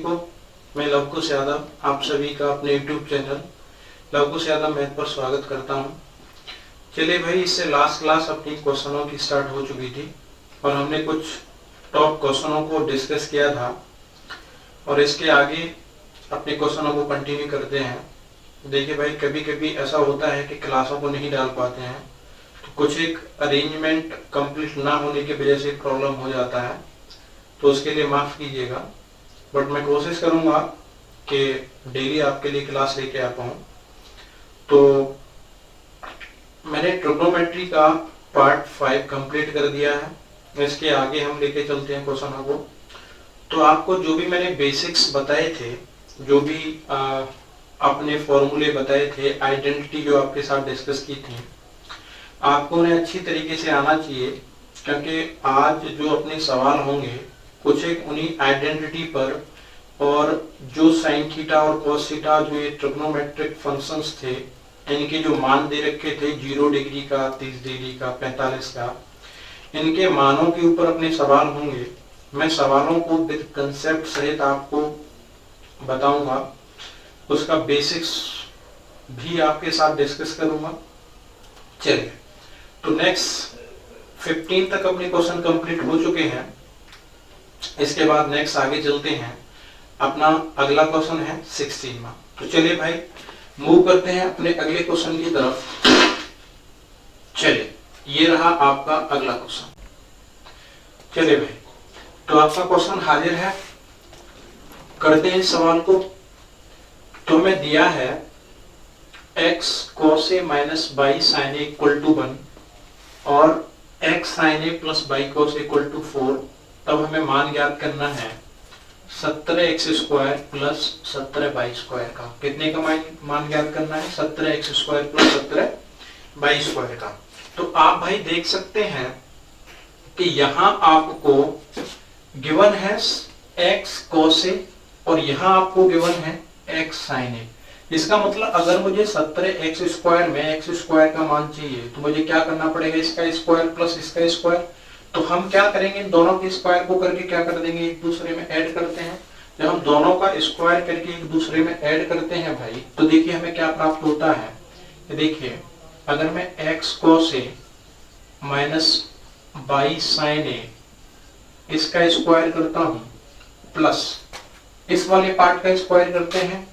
को, मैं लवकुश यादव आप सभी का अपने YouTube channel Lavkush Yadav math पर स्वागत करता हूं। चलिए भाई, इससे लास्ट क्लास अपनी क्वेश्चनों की स्टार्ट हो चुकी थी और हमने कुछ टॉप क्वेश्चनों को डिस्कस किया था और इसके आगे अपने क्वेश्चनों को कंटिन्यू करते हैं। देखिए भाई, कभी कभी ऐसा होता है कि क्लासों को नहीं डाल पाते हैं तो कुछ एक अरेंजमेंट कंप्लीट ना होने की वजह से प्रॉब्लम हो जाता है, तो उसके लिए माफ़ कीजिएगा। बट मैं कोशिश करूंगा कि डेली आपके लिए क्लास लेके आ पाऊँ। तो मैंने ट्रिग्नोमेट्री का पार्ट 5 कंप्लीट कर दिया है। इसके आगे हम लेके चलते हैं क्वेश्चनों को। तो आपको जो भी मैंने बेसिक्स बताए थे, जो भी अपने फॉर्मूले बताए थे, आइडेंटिटी जो आपके साथ डिस्कस की थी, आपको उन्हें अच्छी तरीके से आना चाहिए, क्योंकि आज जो अपने सवाल होंगे कुछ एक उन्हीं आइडेंटिटी पर और जो साइन थीटा और कॉस थीटा, जो ये ट्रिग्नोमेट्रिक फंक्शंस थे, इनके जो मान दे रखे थे 0 डिग्री का, 30 डिग्री का, 45 का, इनके मानों के ऊपर अपने सवाल होंगे। मैं सवालों को विद कंसेप्ट सहित आपको बताऊंगा, उसका बेसिक्स भी आपके साथ डिस्कस करूंगा। चलिए, तो नेक्स्ट 15 तक अपने क्वेश्चन कंप्लीट हो चुके हैं। इसके बाद नेक्स्ट आगे चलते हैं। अपना अगला क्वेश्चन है 16 में। तो चलिए भाई, मूव करते हैं अपने अगले क्वेश्चन की तरफ। चलिए, ये रहा आपका अगला क्वेश्चन। चलिए भाई, तो आपका क्वेश्चन हाजिर है, करते हैं सवाल को। तो हमें दिया है x cos a minus y sine A equal to 1 और x sin a plus y cos a equal to 4। तब हमें मान ज्ञात करना है 17x square plus 17y square का। कितने का मान ज्ञात करना है? 17x square plus 17y square का। तो आप भाई देख सकते हैं कि यहाँ आपको गिवन है x cos a और यहाँ आपको गिवन है x sin a। इसका मतलब अगर मुझे 17x स्क्वायर में x स्क्वायर का मान चाहिए तो मुझे क्या करना पड़ेगा? इसका स्क्वायर प्लस इसका स्क्वायर। तो हम क्या करेंगे, इन दोनों के स्क्वायर को करके क्या कर देंगे, एक दूसरे में ऐड करते हैं। जब हम दोनों का स्क्वायर करके एक दूसरे में ऐड करते हैं भाई, तो देखिए हमें क्या प्राप्त होता है। देखिए, अगर मैं x cos a minus y sign a इसका स्क्वायर करता हूं, प्लस इस वाले पार्ट का स्क्वायर करते हैं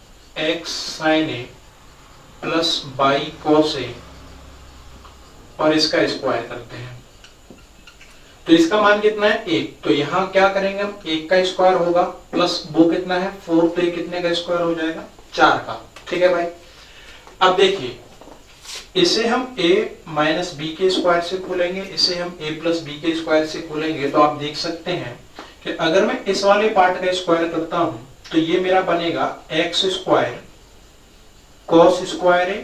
x sin a plus y cos a और इसका स्क्वायर करते हैं, तो इसका मान कितना है? 1। तो यहाँ क्या करेंगे हम, 1 का स्क्वायर होगा प्लस वो कितना है 4, तो ये कितने का स्क्वायर हो जाएगा? 4 का। ठीक है भाई। अब देखिए, इसे हम a माइनस बी के स्क्वायर से खोलेंगे, इसे हम a प्लस बी के स्क्वायर से खोलेंगे। तो आप देख सकते हैं कि अगर मैं इस वाले पार्ट का स्क्वायर करता हूं तो ये मेरा बनेगा x square cos square a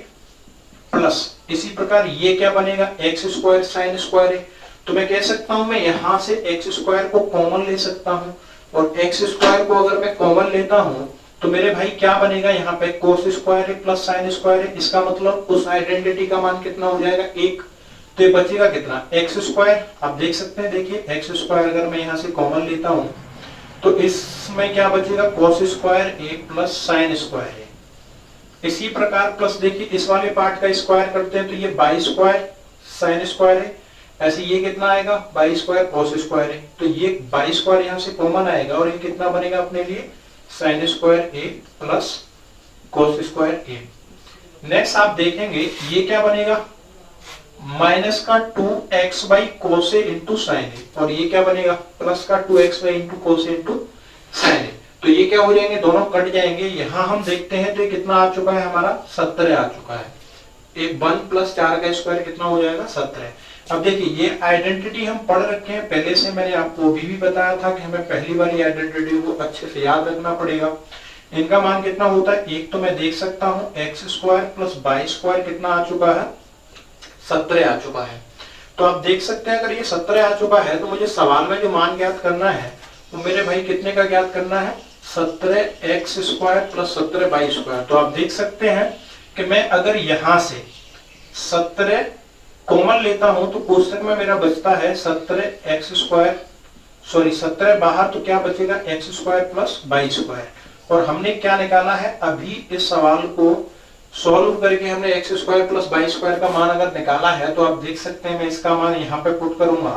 plus इसी प्रकार ये क्या बनेगा, x square sine square a। तो मैं कह सकता हूं, मैं यहां से x स्क्वायर को कॉमन ले सकता हूं और x स्क्वायर को अगर मैं कॉमन लेता हूं तो मेरे भाई क्या बनेगा, यहाँ पे cos square a plus sine square a। इसका मतलब उस आइडेंटिटी का मान कितना हो जाएगा? 1। तो ये बचेगा कितना, x स्क्वायर। आप देख सकते हैं, देखिए x स्क्वायर अगर मैं यहाँ से कॉमन लेता हूं तो इसमें क्या बचेगा, cos square a plus sine square a। इसी प्रकार प्लस देखिए इस वाले पार्ट का स्क्वायर करते हैं तो ये बाई स्क्वायर साइन स्क्वायर है। ऐसे ये कितना आएगा, बाई स्क्वायर cos स्क्वायर है। तो ये बाई स्क्वायर यहाँ से कॉमन आएगा और ये कितना बनेगा अपने लिए, sine square a plus cos square a। Next आप देखेंगे ये क्या बनेगा, माइनस का 2x by cos a into sine a, और ये क्या बनेगा, प्लस का 2x by into cos a into sine a। तो ये क्या हो जाएंगे, दोनों कट जाएंगे। यहाँ हम देखते हैं तो ये कितना आ चुका है हमारा, 17 आ चुका है। एक 1 प्लस 4 का स्क्वायर कितना हो जाएगा, 17। अब देखिए, ये आइडेंटिटी हम पढ़ रखे हैं पहले से। मैंने आपको भी बताया था कि हमें पहली वाली आइडेंटिटी को अच्छे से याद रखना पड़ेगा। इनका मान कितना होता है, एक तो मैं देख सकता हूँ x square plus by square कितना आ चुका है, 17 आ चुका है। तो आप देख सकते हैं अगर ये 17 आ चुका है तो मुझे सवाल में जो मान ज्ञात करना है तो मेरे भाई कितने का ज्ञात करना है, 17x square plus 17y square. तो आप देख सकते हैं कि मैं अगर यहां से 17 कॉमन लेता हूं तो कोष्टक में मेरा बचता है 17x स्क्वायर, सॉरी 17 बाहर, तो क्या बचेगा x square plus y square. और हमने क्या निकाला है, अभी इस सवाल को सॉल्व करके हमने x square plus y square का मान अगर निकाला है तो आप देख सकते हैं मैं इसका मान यहाँ पे पुट करूंगा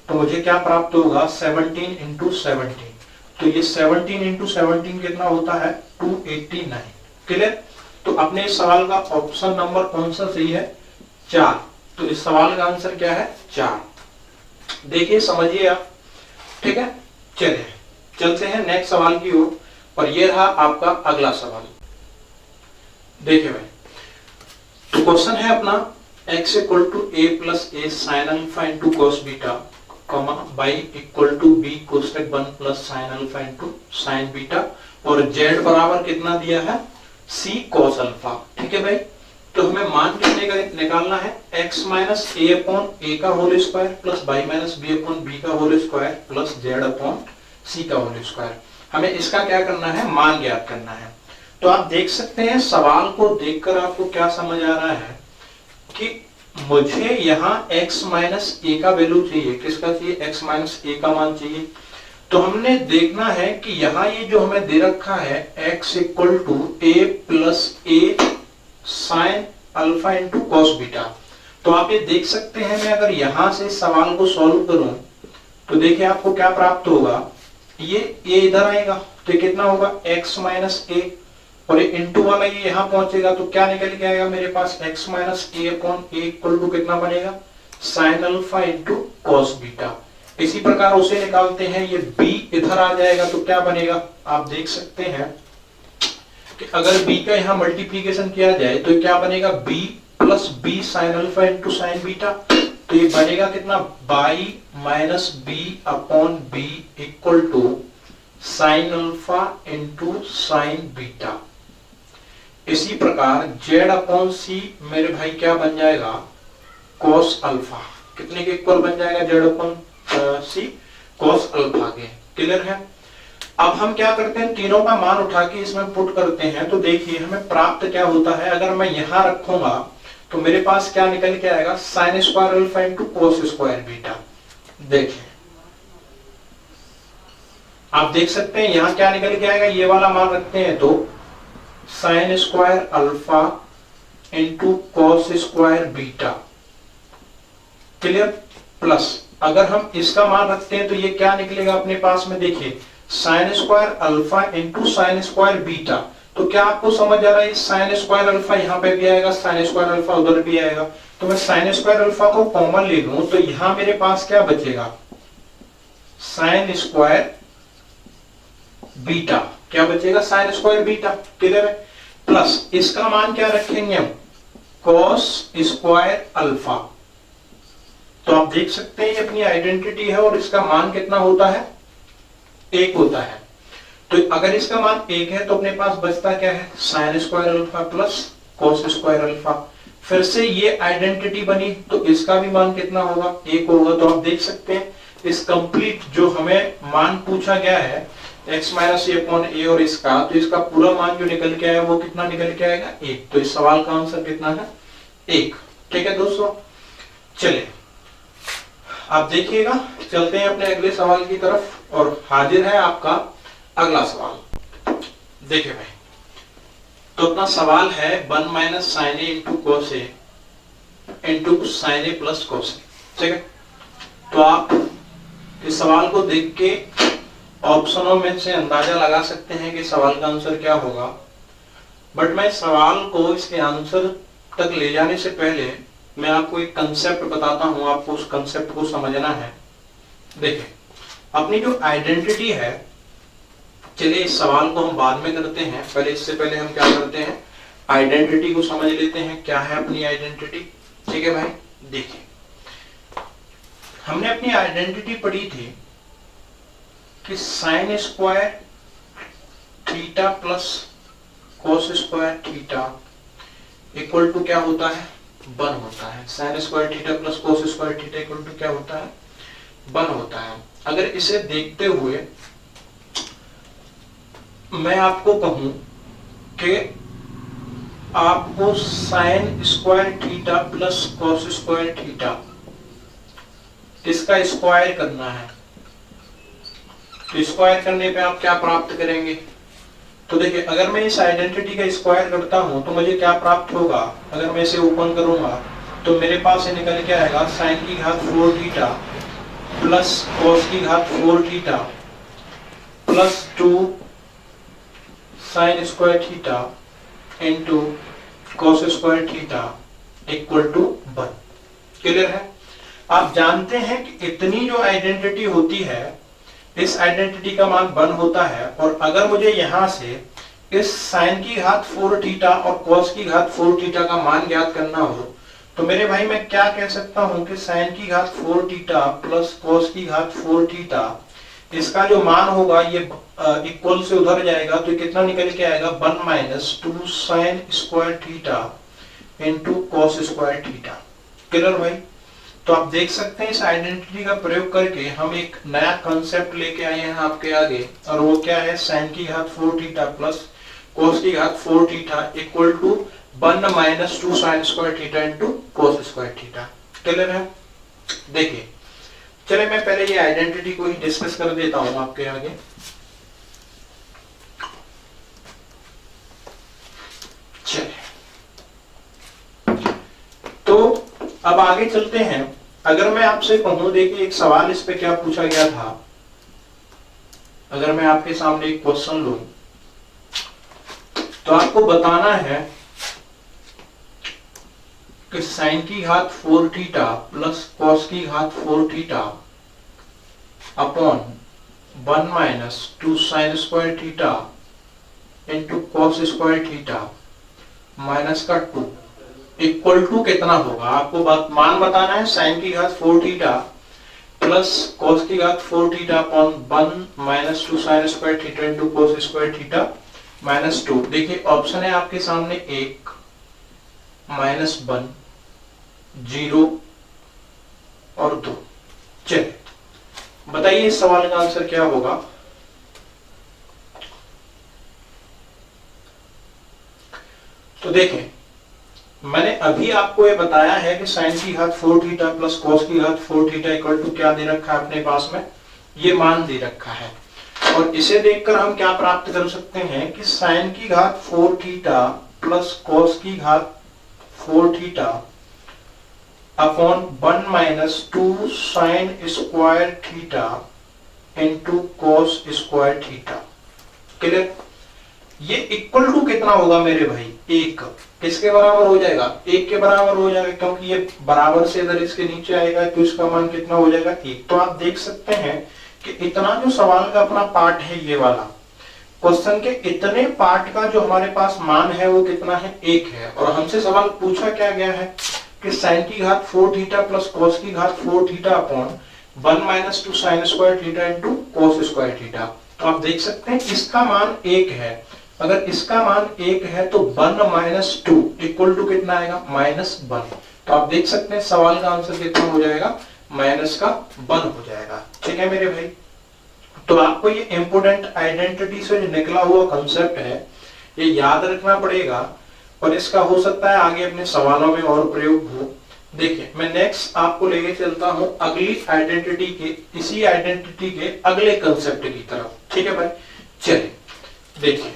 तो मुझे क्या प्राप्त होगा 17 इंटू 17। तो ये 17 इंटू 17 कितना होता है 289। क्लियर। तो अपने इस सवाल का ऑप्शन नंबर कौन सा सही है 4। तो इस सवाल का आंसर क्या है 4। देखिए समझिए आप, ठीक है। चलिए चलते हैं नेक्स्ट सवाल की ओर और ये रहा आपका अगला सवाल। देखिए भाई, तो क्वेश्चन है अपना x equal to a plus A sine alpha into cos beta comma y equal to b cosec 1 plus sine alpha into sine beta और z बराबर कितना दिया है c कॉस अल्फा। ठीक है भाई, तो हमें मान कितने का निकालना है x minus A upon A का whole square plus y minus B upon B का whole square plus z upon c का होल स्क्वायर। हमें इसका क्या करना है मान ज्ञात करना है। तो आप देख सकते हैं सवाल को देखकर आपको क्या समझ आ रहा है कि मुझे यहाँ x माइनस ए का वैल्यू चाहिए। किसका चाहिए x माइनस ए का मान चाहिए। तो हमने देखना है कि यहाँ ये जो हमें दे रखा है x equal to A plus A sine alpha into cos beta. तो आप ये देख सकते हैं मैं अगर यहां से सवाल को सॉल्व करूं तो देखिए आपको क्या प्राप्त होगा, ये a इधर आएगा तो कितना होगा x माइनस ए और ये इंटू वाला ये यहां पहुंचेगा तो क्या निकल के आएगा मेरे पास x minus A upon A equal to कितना बनेगा sine alpha into cos beta. इसी प्रकार उसे निकालते हैं, ये b इधर आ जाएगा तो क्या बनेगा आप देख सकते हैं कि अगर b का यहाँ मल्टीप्लीकेशन किया जाए तो क्या बनेगा b plus B sine alpha into sine beta. तो ये बनेगा कितना y minus B upon B equal to sine alpha into sine beta. इसी प्रकार z अपॉन सी मेरे भाई क्या बन जाएगा cos अल्फा। कितने के इक्वल बन जाएगा z अपॉन सी cos अल्फा के। क्लियर है। अब हम क्या करते हैं तीनों का मान उठा के इसमें पुट करते हैं तो देखिए हमें प्राप्त क्या होता है। अगर मैं यहां रखूंगा तो मेरे पास क्या निकल के आएगा sine square alpha into cos square beta. देखिए आप देख सकते हैं यहां क्या निकल के आएगा, ये वाला मान रखते हैं तो sine square alpha into cos square beta. Clear. Plus अगर हम इसका मान रखते हैं तो ये क्या निकलेगा अपने पास में, देखिए sine square alpha into sine square beta. तो क्या आपको समझ आ रहा है साइन स्क्वायर अल्फा यहाँ पे भी आएगा साइन स्क्वायर अल्फा उधर भी आएगा। तो मैं साइन स्क्वायर अल्फा को कॉमन ले लूं तो यहां मेरे पास क्या बचेगा साइन स्क्वायर बीटा। क्या बचेगा साइन स्क्वायर बीटा। क्लियर है। प्लस इसका मान क्या रखेंगे हम कॉस स्क्वायर अल्फा। तो आप देख सकते हैं ये अपनी आइडेंटिटी है और इसका मान कितना होता है 1 होता है। तो अगर इसका मान 1 है तो अपने पास बचता क्या है sine square alpha plus cos square alpha. फिर से ये आइडेंटिटी बनी तो इसका भी मान कितना होगा 1 होगा। तो आप देख सकते हैं इस कंप्लीट जो हमें मान पूछा गया है x माइनस ए अपॉन ए और इसका, तो इसका पूरा मान जो निकल के आया वो कितना निकल के आएगा 1। तो इस सवाल का आंसर कितना है 1। ठीक है दोस्तों। चलिए आप देखिएगा, चलते हैं अपने अगले सवाल की तरफ और हाजिर है आपका अगला सवाल। देखिए भाई, तो अपना सवाल है 1 माइनस साइन ए इंटू कोस ए इंटू साइन ए प्लस कोस ए। ठीक है। तो आप इस सवाल को देख के ऑप्शनों में से अंदाजा लगा सकते हैं कि सवाल का आंसर क्या होगा। बट मैं सवाल को इसके आंसर तक ले जाने से पहले मैं आपको एक कंसेप्ट बताता हूं, आपको उस कंसेप्ट को समझना है। देखिए अपनी जो आइडेंटिटी है, चलिए इस सवाल को हम बाद में करते हैं, पहले इससे पहले हम क्या करते हैं आइडेंटिटी को समझ लेते हैं क्या है अपनी आइडेंटिटी। ठीक है भाई, देखिए हमने अपनी आइडेंटिटी पढ़ी थी कि sine square theta plus cos square theta equal to क्या होता है 1 होता है। Sine square theta plus cos square theta equal to क्या होता है 1 होता है। अगर इसे देखते हुए मैं आपको कहूं कि आपको sign square theta plus cos square theta इसका स्क्वायर करना है, तो स्क्वायर करने पे आप क्या प्राप्त करेंगे, तो देखिए अगर मैं इस आइडेंटिटी का स्क्वायर करता हूं तो मुझे क्या प्राप्त होगा, अगर मैं इसे ओपन करूंगा तो मेरे पास ये निकल के आएगा साइन की घात 4 थीटा प्लस कॉस की घात 4 theta plus 2 sine square theta into cos square theta equal to 1। Clear है? आप जानते हैं कि इतनी जो आइडेंटिटी होती है, इस आइडेंटिटी का मान 1 होता है। और अगर मुझे यहां से इस साइन की घात 4 थीटा और कॉस की घात 4 थीटा का मान ज्ञात करना हो तो मेरे भाई मैं क्या कह सकता हूं कि साइन की घात 4 थीटा प्लस कॉस की घात 4 थीटा, इसका जो मान होगा ये इक्वल से उधर जाएगा तो कितना निकल के आएगा 1 minus 2 sine square theta into cos square theta. Clear भाई? तो आप देख सकते हैं इस आइडेंटिटी का प्रयोग करके हम एक नया कंसेप्ट लेके आए हैं आपके आगे, और वो क्या है, साइन की घात 4 थीटा प्लस कॉस की घात 4 theta equal to 1 minus 2 sine square theta into cos square theta. Clear है? देखिए चले मैं पहले ये आइडेंटिटी को ही डिस्कस कर देता हूं आपके आगे। चलिए तो अब आगे चलते हैं। अगर मैं आपसे कहूं, देखिए एक सवाल इस पे क्या पूछा गया था, अगर मैं आपके सामने एक क्वेश्चन लूं तो आपको बताना है कि साइन की घात 4 थीटा प्लस कॉस की घात 4 theta upon 1 minus 2 sine square theta into cos square theta minus का 2 इक्वल टू कितना होगा। आपको मान बताना है साइन की घात 4 थीटा प्लस कॉस की घात 4 theta upon 1 minus 2 sine square theta into cos square theta minus 2। देखिए ऑप्शन है आपके सामने 1 माइनस 1 0 और 2। चलिए बताइए इस सवाल का आंसर क्या होगा। तो देखें मैंने अभी आपको ये बताया है कि साइन की घात 4 थीटा प्लस कॉस की घात 4 थीटा इक्वल टू क्या दे रखा है अपने पास में, ये मान दे रखा है। और इसे देखकर हम क्या प्राप्त कर सकते हैं कि साइन की घात 4 थीटा प्लस कॉस की घात 4 theta upon 1 minus 2 sine square theta into cos square theta. Clear? ये इक्वल टू कितना होगा मेरे भाई, 1 किसके बराबर हो जाएगा, 1 के बराबर हो जाएगा, क्योंकि ये बराबर से अगर इसके नीचे आएगा तो इसका मान कितना हो जाएगा 1। तो आप देख सकते हैं कि इतना जो सवाल का अपना पार्ट है, ये वाला क्वेश्चन के इतने पार्ट का जो हमारे पास मान है वो कितना है, 1 है। और हमसे सवाल पूछा क्या गया है कि साइन की घात 4 थीटा प्लस कॉस की घात 4 theta upon 1 minus 2 sine square theta into cos square theta. तो आप देख सकते हैं इसका मान 1 है। अगर इसका मान 1 है तो 1 माइनस 2 इक्वल टू कितना आएगा, माइनस 1। तो आप देख सकते हैं सवाल का आंसर कितना हो जाएगा, माइनस का 1 हो जाएगा। ठीक है मेरे भाई? तो आपको ये इंपोर्टेंट आइडेंटिटी से जो निकला हुआ कंसेप्ट है ये याद रखना पड़ेगा, और इसका हो सकता है आगे अपने सवालों में और प्रयोग हो। देखिए मैं नेक्स्ट आपको लेके चलता हूं अगली आइडेंटिटी के, इसी आइडेंटिटी के अगले कंसेप्ट की तरफ। ठीक है भाई? चलिए देखिए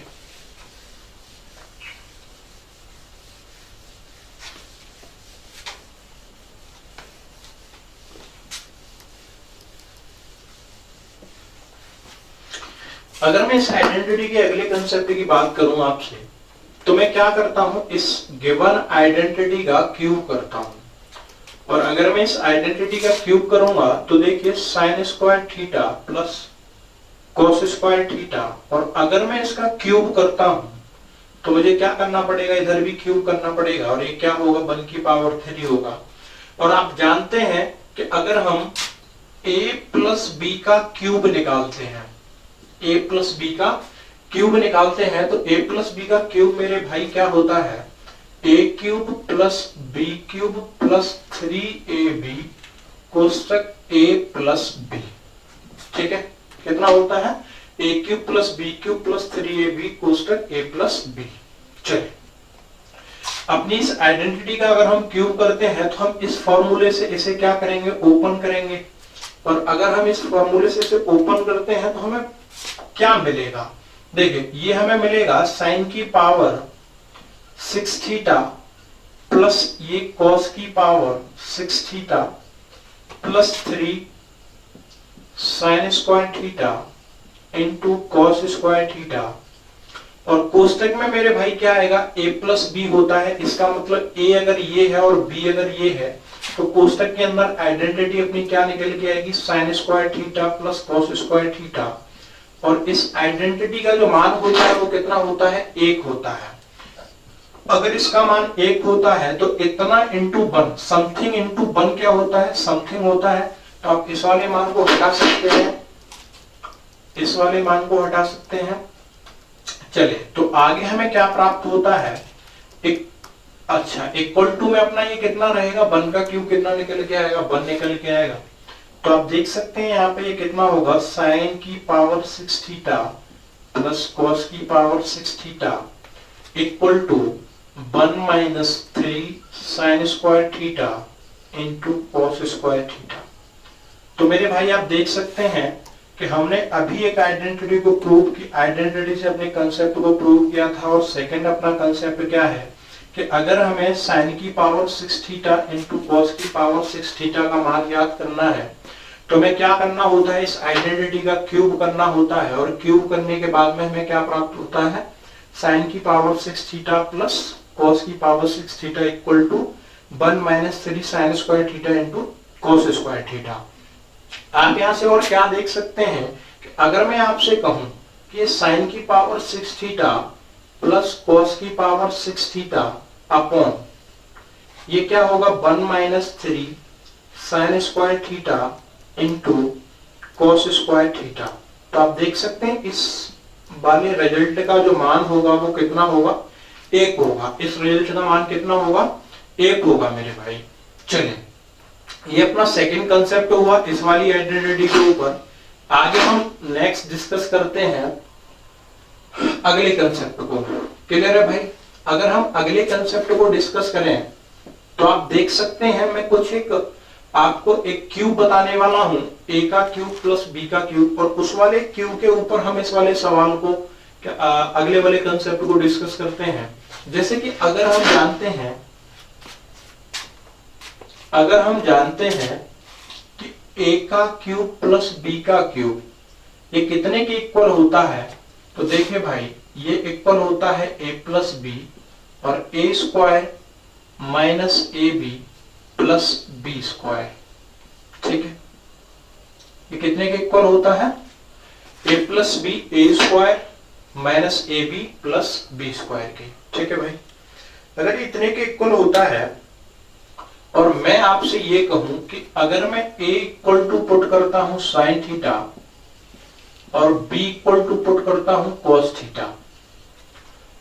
अगर मैं इस आइडेंटिटी के अगले कंसेप्ट की बात करूं आपसे, तो मैं क्या करता हूं, इस गिवन आइडेंटिटी का क्यूब करता हूं। और अगर मैं इस आइडेंटिटी का क्यूब करूंगा तो देखिए sign square theta plus cos square theta, और अगर मैं इसका क्यूब करता हूं तो मुझे क्या करना पड़ेगा, इधर भी क्यूब करना पड़ेगा, और ये क्या होगा 1 की पावर 3 होगा। और आप जानते हैं कि अगर हम a प्लस बी का क्यूब निकालते हैं, a प्लस बी का क्यूब निकालते हैं तो a प्लस बी का क्यूब मेरे भाई क्या होता है, a cube plus B cube plus 3ab कोष्टक a प्लस b। ठीक है? कितना होता है, a cube plus B cube plus 3ab कोष्टक a प्लस b। चलिए अपनी इस आइडेंटिटी का अगर हम क्यूब करते हैं तो हम इस फॉर्मूले से इसे क्या करेंगे, ओपन करेंगे। और अगर हम इस फॉर्मूले से इसे ओपन करते हैं तो हमें क्या मिलेगा, देखिए ये हमें मिलेगा साइन की पावर 6 थीटा प्लस ये कॉस की power 6 theta plus 3 sine square theta into cos square theta. और कोष्टक में मेरे भाई क्या आएगा, a प्लस बी होता है, इसका मतलब a अगर ये है और b अगर ये है तो कोष्टक के अंदर आइडेंटिटी अपनी क्या निकल के आएगी, sign square theta plus cos square theta. और इस आइडेंटिटी का जो मान होता है वो कितना होता है, 1 होता है। अगर इसका मान 1 होता है तो इतना इंटू 1, समथिंग इंटू 1 क्या होता है, समथिंग होता है। तो आप इस वाले मान को हटा सकते हैं, इस वाले मान को हटा सकते हैं। चलिए तो आगे हमें क्या प्राप्त होता है, एक अच्छा इक्वल टू में अपना ये कितना रहेगा, 1 का क्यूब कितना निकल के आएगा, 1 निकल के आएगा। तो आप देख सकते हैं यहाँ पे ये कितना होगा, साइन की पावर 6 थीटा प्लस कॉस की power 6 theta equal to 1 minus 3 sine square theta into cos square theta. तो मेरे भाई आप देख सकते हैं कि हमने अभी एक आइडेंटिटी को प्रूव की, आइडेंटिटी से अपने कंसेप्ट को प्रूव किया था। और सेकंड अपना कंसेप्ट क्या है कि अगर हमें साइन की पावर 6 थीटा इंटू कॉस की पावर 6 थीटा का मान याद करना है तो हमें क्या करना होता है, इस आइडेंटिटी का क्यूब करना होता है। और क्यूब करने के बाद में हमें क्या प्राप्त होता है, साइन की पावर 6 थीटा प्लस कॉस की power 6 theta equal to 1 minus 3 sine square theta into cos square theta. आप यहां से और क्या देख सकते हैं कि अगर मैं आपसे कहूं कि साइन की पावर 6 थीटा प्लस कॉस की पावर 6 थीटा अपॉन ये क्या होगा, 1 minus 3 sine square theta into cos square theta. तो आप देख सकते हैं इस वाले रिजल्ट का जो मान होगा वो कितना होगा, 1 होगा। इस रिजल्ट का मान कितना होगा, 1 होगा मेरे भाई। चलिए ये अपना सेकंड कंसेप्ट हुआ इस वाली आइडेंटिटी के ऊपर। आगे हम नेक्स्ट डिस्कस करते हैं अगले कंसेप्ट को। क्लियर है भाई? अगर हम अगले कंसेप्ट को डिस्कस करें तो आप देख सकते हैं मैं कुछ एक आपको एक क्यूब बताने वाला हूं, a का क्यूब प्लस b का क्यूब। और उस वाले क्यूब के ऊपर हम इस वाले सवाल को अगले वाले कंसेप्ट को डिस्कस करते हैं। जैसे कि अगर हम जानते हैं कि a का क्यूब प्लस b का क्यूब ये कितने के इक्वल होता है, तो देखिए भाई ये इक्वल होता है a प्लस बी और a square minus A B plus B square. ठीक है, ये कितने के इक्वल होता है, a plus B A square minus A B plus B square के। ठीक है भाई, अगर इतने के इक्वल होता है और मैं आपसे ये कहूं कि अगर मैं a इक्वल टू पुट करता हूं साइन थीटा और b इक्वल टू पुट करता हूं कॉस थीटा,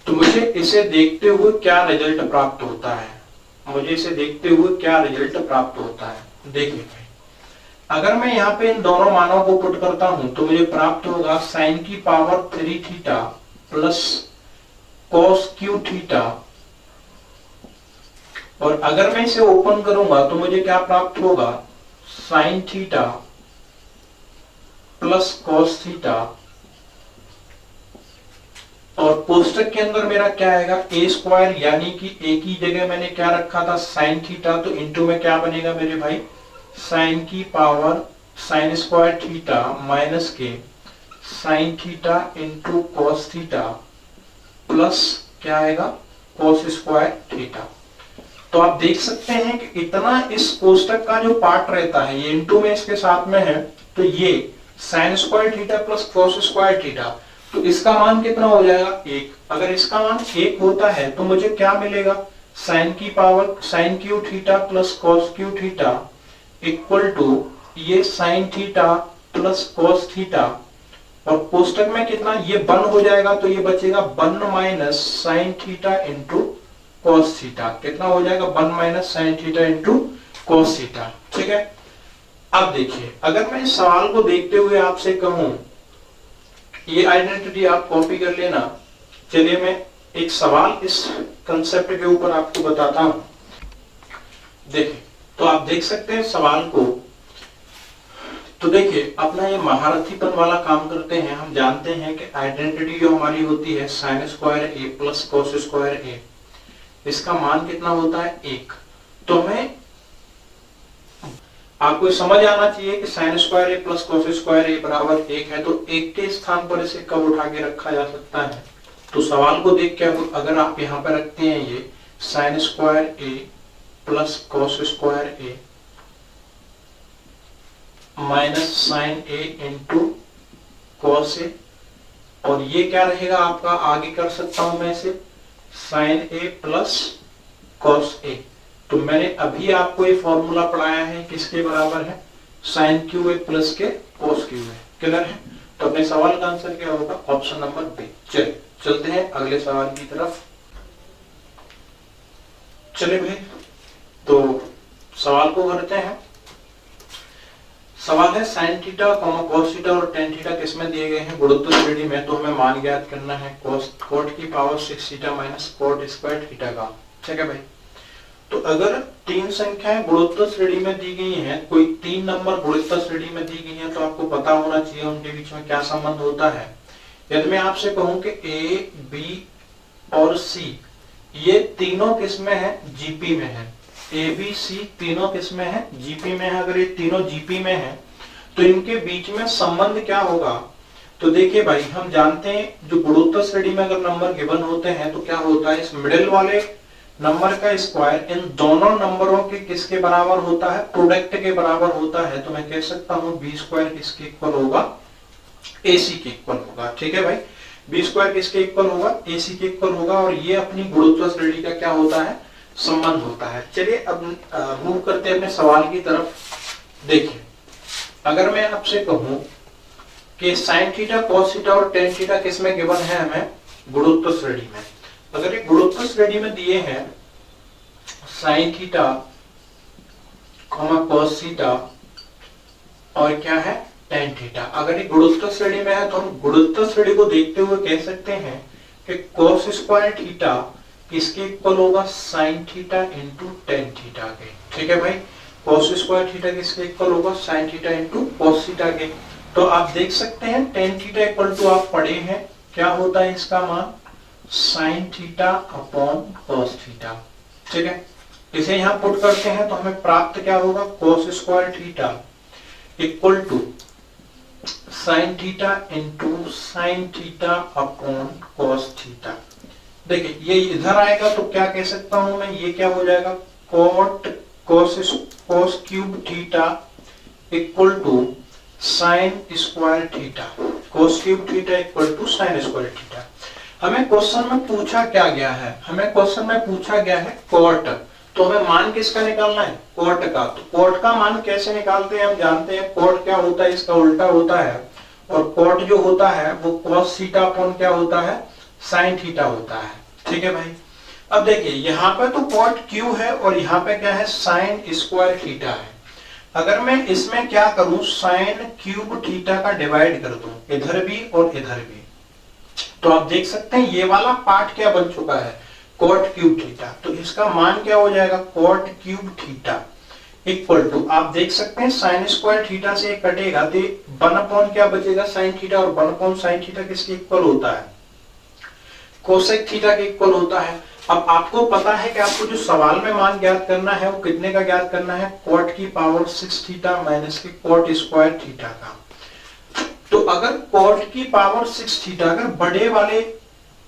तो मुझे इसे देखते हुए क्या रिजल्ट प्राप्त होता है, देखिए भाई अगर मैं यहाँ पे इन दोनों मानों को पुट करता हूं तो मुझे प्राप्त होगा साइन की power 3 theta plus cos q theta. और अगर मैं इसे ओपन करूंगा तो मुझे क्या प्राप्त होगा, sign theta plus cos theta. और कोष्टक के अंदर मेरा क्या आएगा, ए स्क्वायर, यानी कि ए की जगह मैंने क्या रखा था साइन थीटा, तो इंटू में क्या बनेगा मेरे भाई, साइन की power sine square theta minus के sine theta into cos theta plus क्या आएगा कॉस स्क्वायर थीटा। तो आप देख सकते हैं कि इतना इस कोष्टक का जो पार्ट रहता है ये इंटू में इसके साथ में है, तो ये sign square theta plus cos square theta, तो इसका मान कितना हो जाएगा 1। अगर इसका मान 1 होता है तो मुझे क्या मिलेगा, साइन की power sine q theta plus cos q theta equal to ये sine theta plus cos theta. और कोष्टक में कितना, ये 1 हो जाएगा तो ये बचेगा 1 minus sign theta into cos theta. कितना हो जाएगा, 1 minus sign theta into cos theta. ठीक है, अब देखिए अगर मैं इस सवाल को देखते हुए आपसे कहूं, ये आइडेंटिटी आप कॉपी कर लेना। चलिए मैं एक सवाल इस कंसेप्ट के ऊपर आपको बताता हूं। देखिए तो आप देख सकते हैं सवाल को, तो देखिए अपना ये महारथीपन वाला काम करते हैं। हम जानते हैं कि आइडेंटिटी जो हमारी होती है साइन स्क्वायर ए प्लस कॉस स्क्वायर ए, इसका मान कितना होता है 1। तो हमें आपको समझ आना चाहिए कि साइन स्क्वायर ए प्लस कॉस स्क्वायर ए बराबर 1 है, तो 1 के स्थान पर इसे कब उठा के रखा जा सकता है। तो सवाल को देख के अगर आप यहाँ पर रखते हैं ये sine square A plus cos square A minus sign A into cos A, और ये क्या रहेगा आपका, आगे कर सकता हूं मैं इसे sign A plus cos A. तो मैंने अभी आपको ये फॉर्मूला पढ़ाया है, किसके बराबर है, साइन क्यू ए प्लस के कॉस क्यू ए। क्लियर है। तो अपने सवाल का आंसर क्या होगा, ऑप्शन नंबर बी। चलिए चलते हैं अगले सवाल की तरफ। चलिए भाई तो सवाल को करते हैं। सवाल है साइन थीटा कॉस थीटा और टेन थीटा किसमें दिए गए हैं, गुणोत्तर श्रेणी में। तो हमें मान ज्ञात करना है कोट की power 6 theta minus cot square theta का। ठीक है भाई। तो अगर तीन संख्याएं गुणोत्तर श्रेणी में दी गई हैं, कोई तीन नंबर गुणोत्तर श्रेणी में दी गई हैं, तो आपको पता होना चाहिए उनके बीच में क्या संबंध होता है। यदि मैं आपसे कहूं कि ए बी और सी ये तीनों किसमें है, जीपी में है। ए बी सी तीनों किसमें है, जीपी में है। अगर ये तीनों जीपी में है तो इनके बीच में संबंध क्या होगा। तो देखिए भाई हम जानते हैं जो गुणोत्तर श्रेणी में अगर नंबर गिवन होते हैं तो क्या होता है, इस मिडिल वाले नंबर का स्क्वायर इन दोनों नंबरों के किसके बराबर होता है, प्रोडक्ट के बराबर होता है। तो मैं कह सकता हूं बी स्क्वायर किसके इक्वल होगा, एसी के इक्वल होगा। ठीक है भाई, बी स्क्वायर किसके इक्वल होगा, एसी के इक्वल होगा। और ये अपनी गुणोत्तर श्रेणी का क्या होता है, संबंध होता है। चलिए अब मूव करते हैं अपने सवाल की तरफ। देखिए अगर मैं आपसे कहूं कि साइन थीटा कॉस थीटा और टेन थीटा किसमें गिवन है, हमें गुणोत्तर श्रेणी में। अगर ये गुणोत्तर श्रेणी में दिए हैं साइन थीटा कॉस थीटा और क्या है टेन थीटा, अगर ये गुणोत्तर श्रेणी में है तो हम गुणोत्तर श्रेणी को देखते हुए कह सकते हैं कि कॉस स्क्वायर थीटा किसके इक्वल होगा, sign theta into tan theta के। ठीक है भाई, कॉस स्क्वायर थीटा किसके इक्वल होगा, sign theta into cos theta के। तो आप देख सकते हैं टेन थीटा इक्वल टू आप पढ़े हैं क्या होता है इसका मान, sign theta upon cos theta. ठीक है, इसे यहां पुट करते हैं तो हमें प्राप्त क्या होगा, cos square theta equal to sine theta into sine theta upon cos theta. देखिए ये इधर आएगा तो क्या कह सकता हूं मैं, ये क्या हो जाएगा, cot cos cube theta equal to sine square theta, cos cube theta equal to sine square theta. हमें क्वेश्चन में पूछा क्या गया है, हमें क्वेश्चन में पूछा गया है कोट। तो हमें मान किसका निकालना है, कोट का। तो कोट का मान कैसे निकालते हैं, हम जानते हैं कोट क्या होता है, इसका उल्टा होता है। और कोट जो होता है वो कॉस थीटा अपॉन क्या होता है, साइन थीटा होता है। ठीक है भाई। अब देखिए यहाँ पे तो कोट क्यू है और यहाँ पे क्या है, साइन स्क्वायर थीटा है। अगर मैं इसमें क्या करूं, साइन क्यूब थीटा का डिवाइड कर दूं, इधर भी और इधर भी, तो आप देख सकते हैं ये वाला पार्ट क्या बन चुका है, कोट क्यूब थीटा। तो इसका मान क्या हो जाएगा, cot cube theta equal to, आप देख सकते हैं साइन स्क्वायर थीटा से कटेगा तो 1 अपॉन क्या बचेगा, साइन थीटा। और 1 अपॉन साइन थीटा किसके इक्वल होता है, कोसेक थीटा के इक्वल होता है। अब आपको पता है कि आपको जो सवाल में मान ज्ञात करना है वो कितने का ज्ञात करना है, कोट की पावर 6 थीटा माइनस के कोट स्क्वायर थीटा का। तो अगर कोट की पावर 6 थीटा, अगर बड़े वाले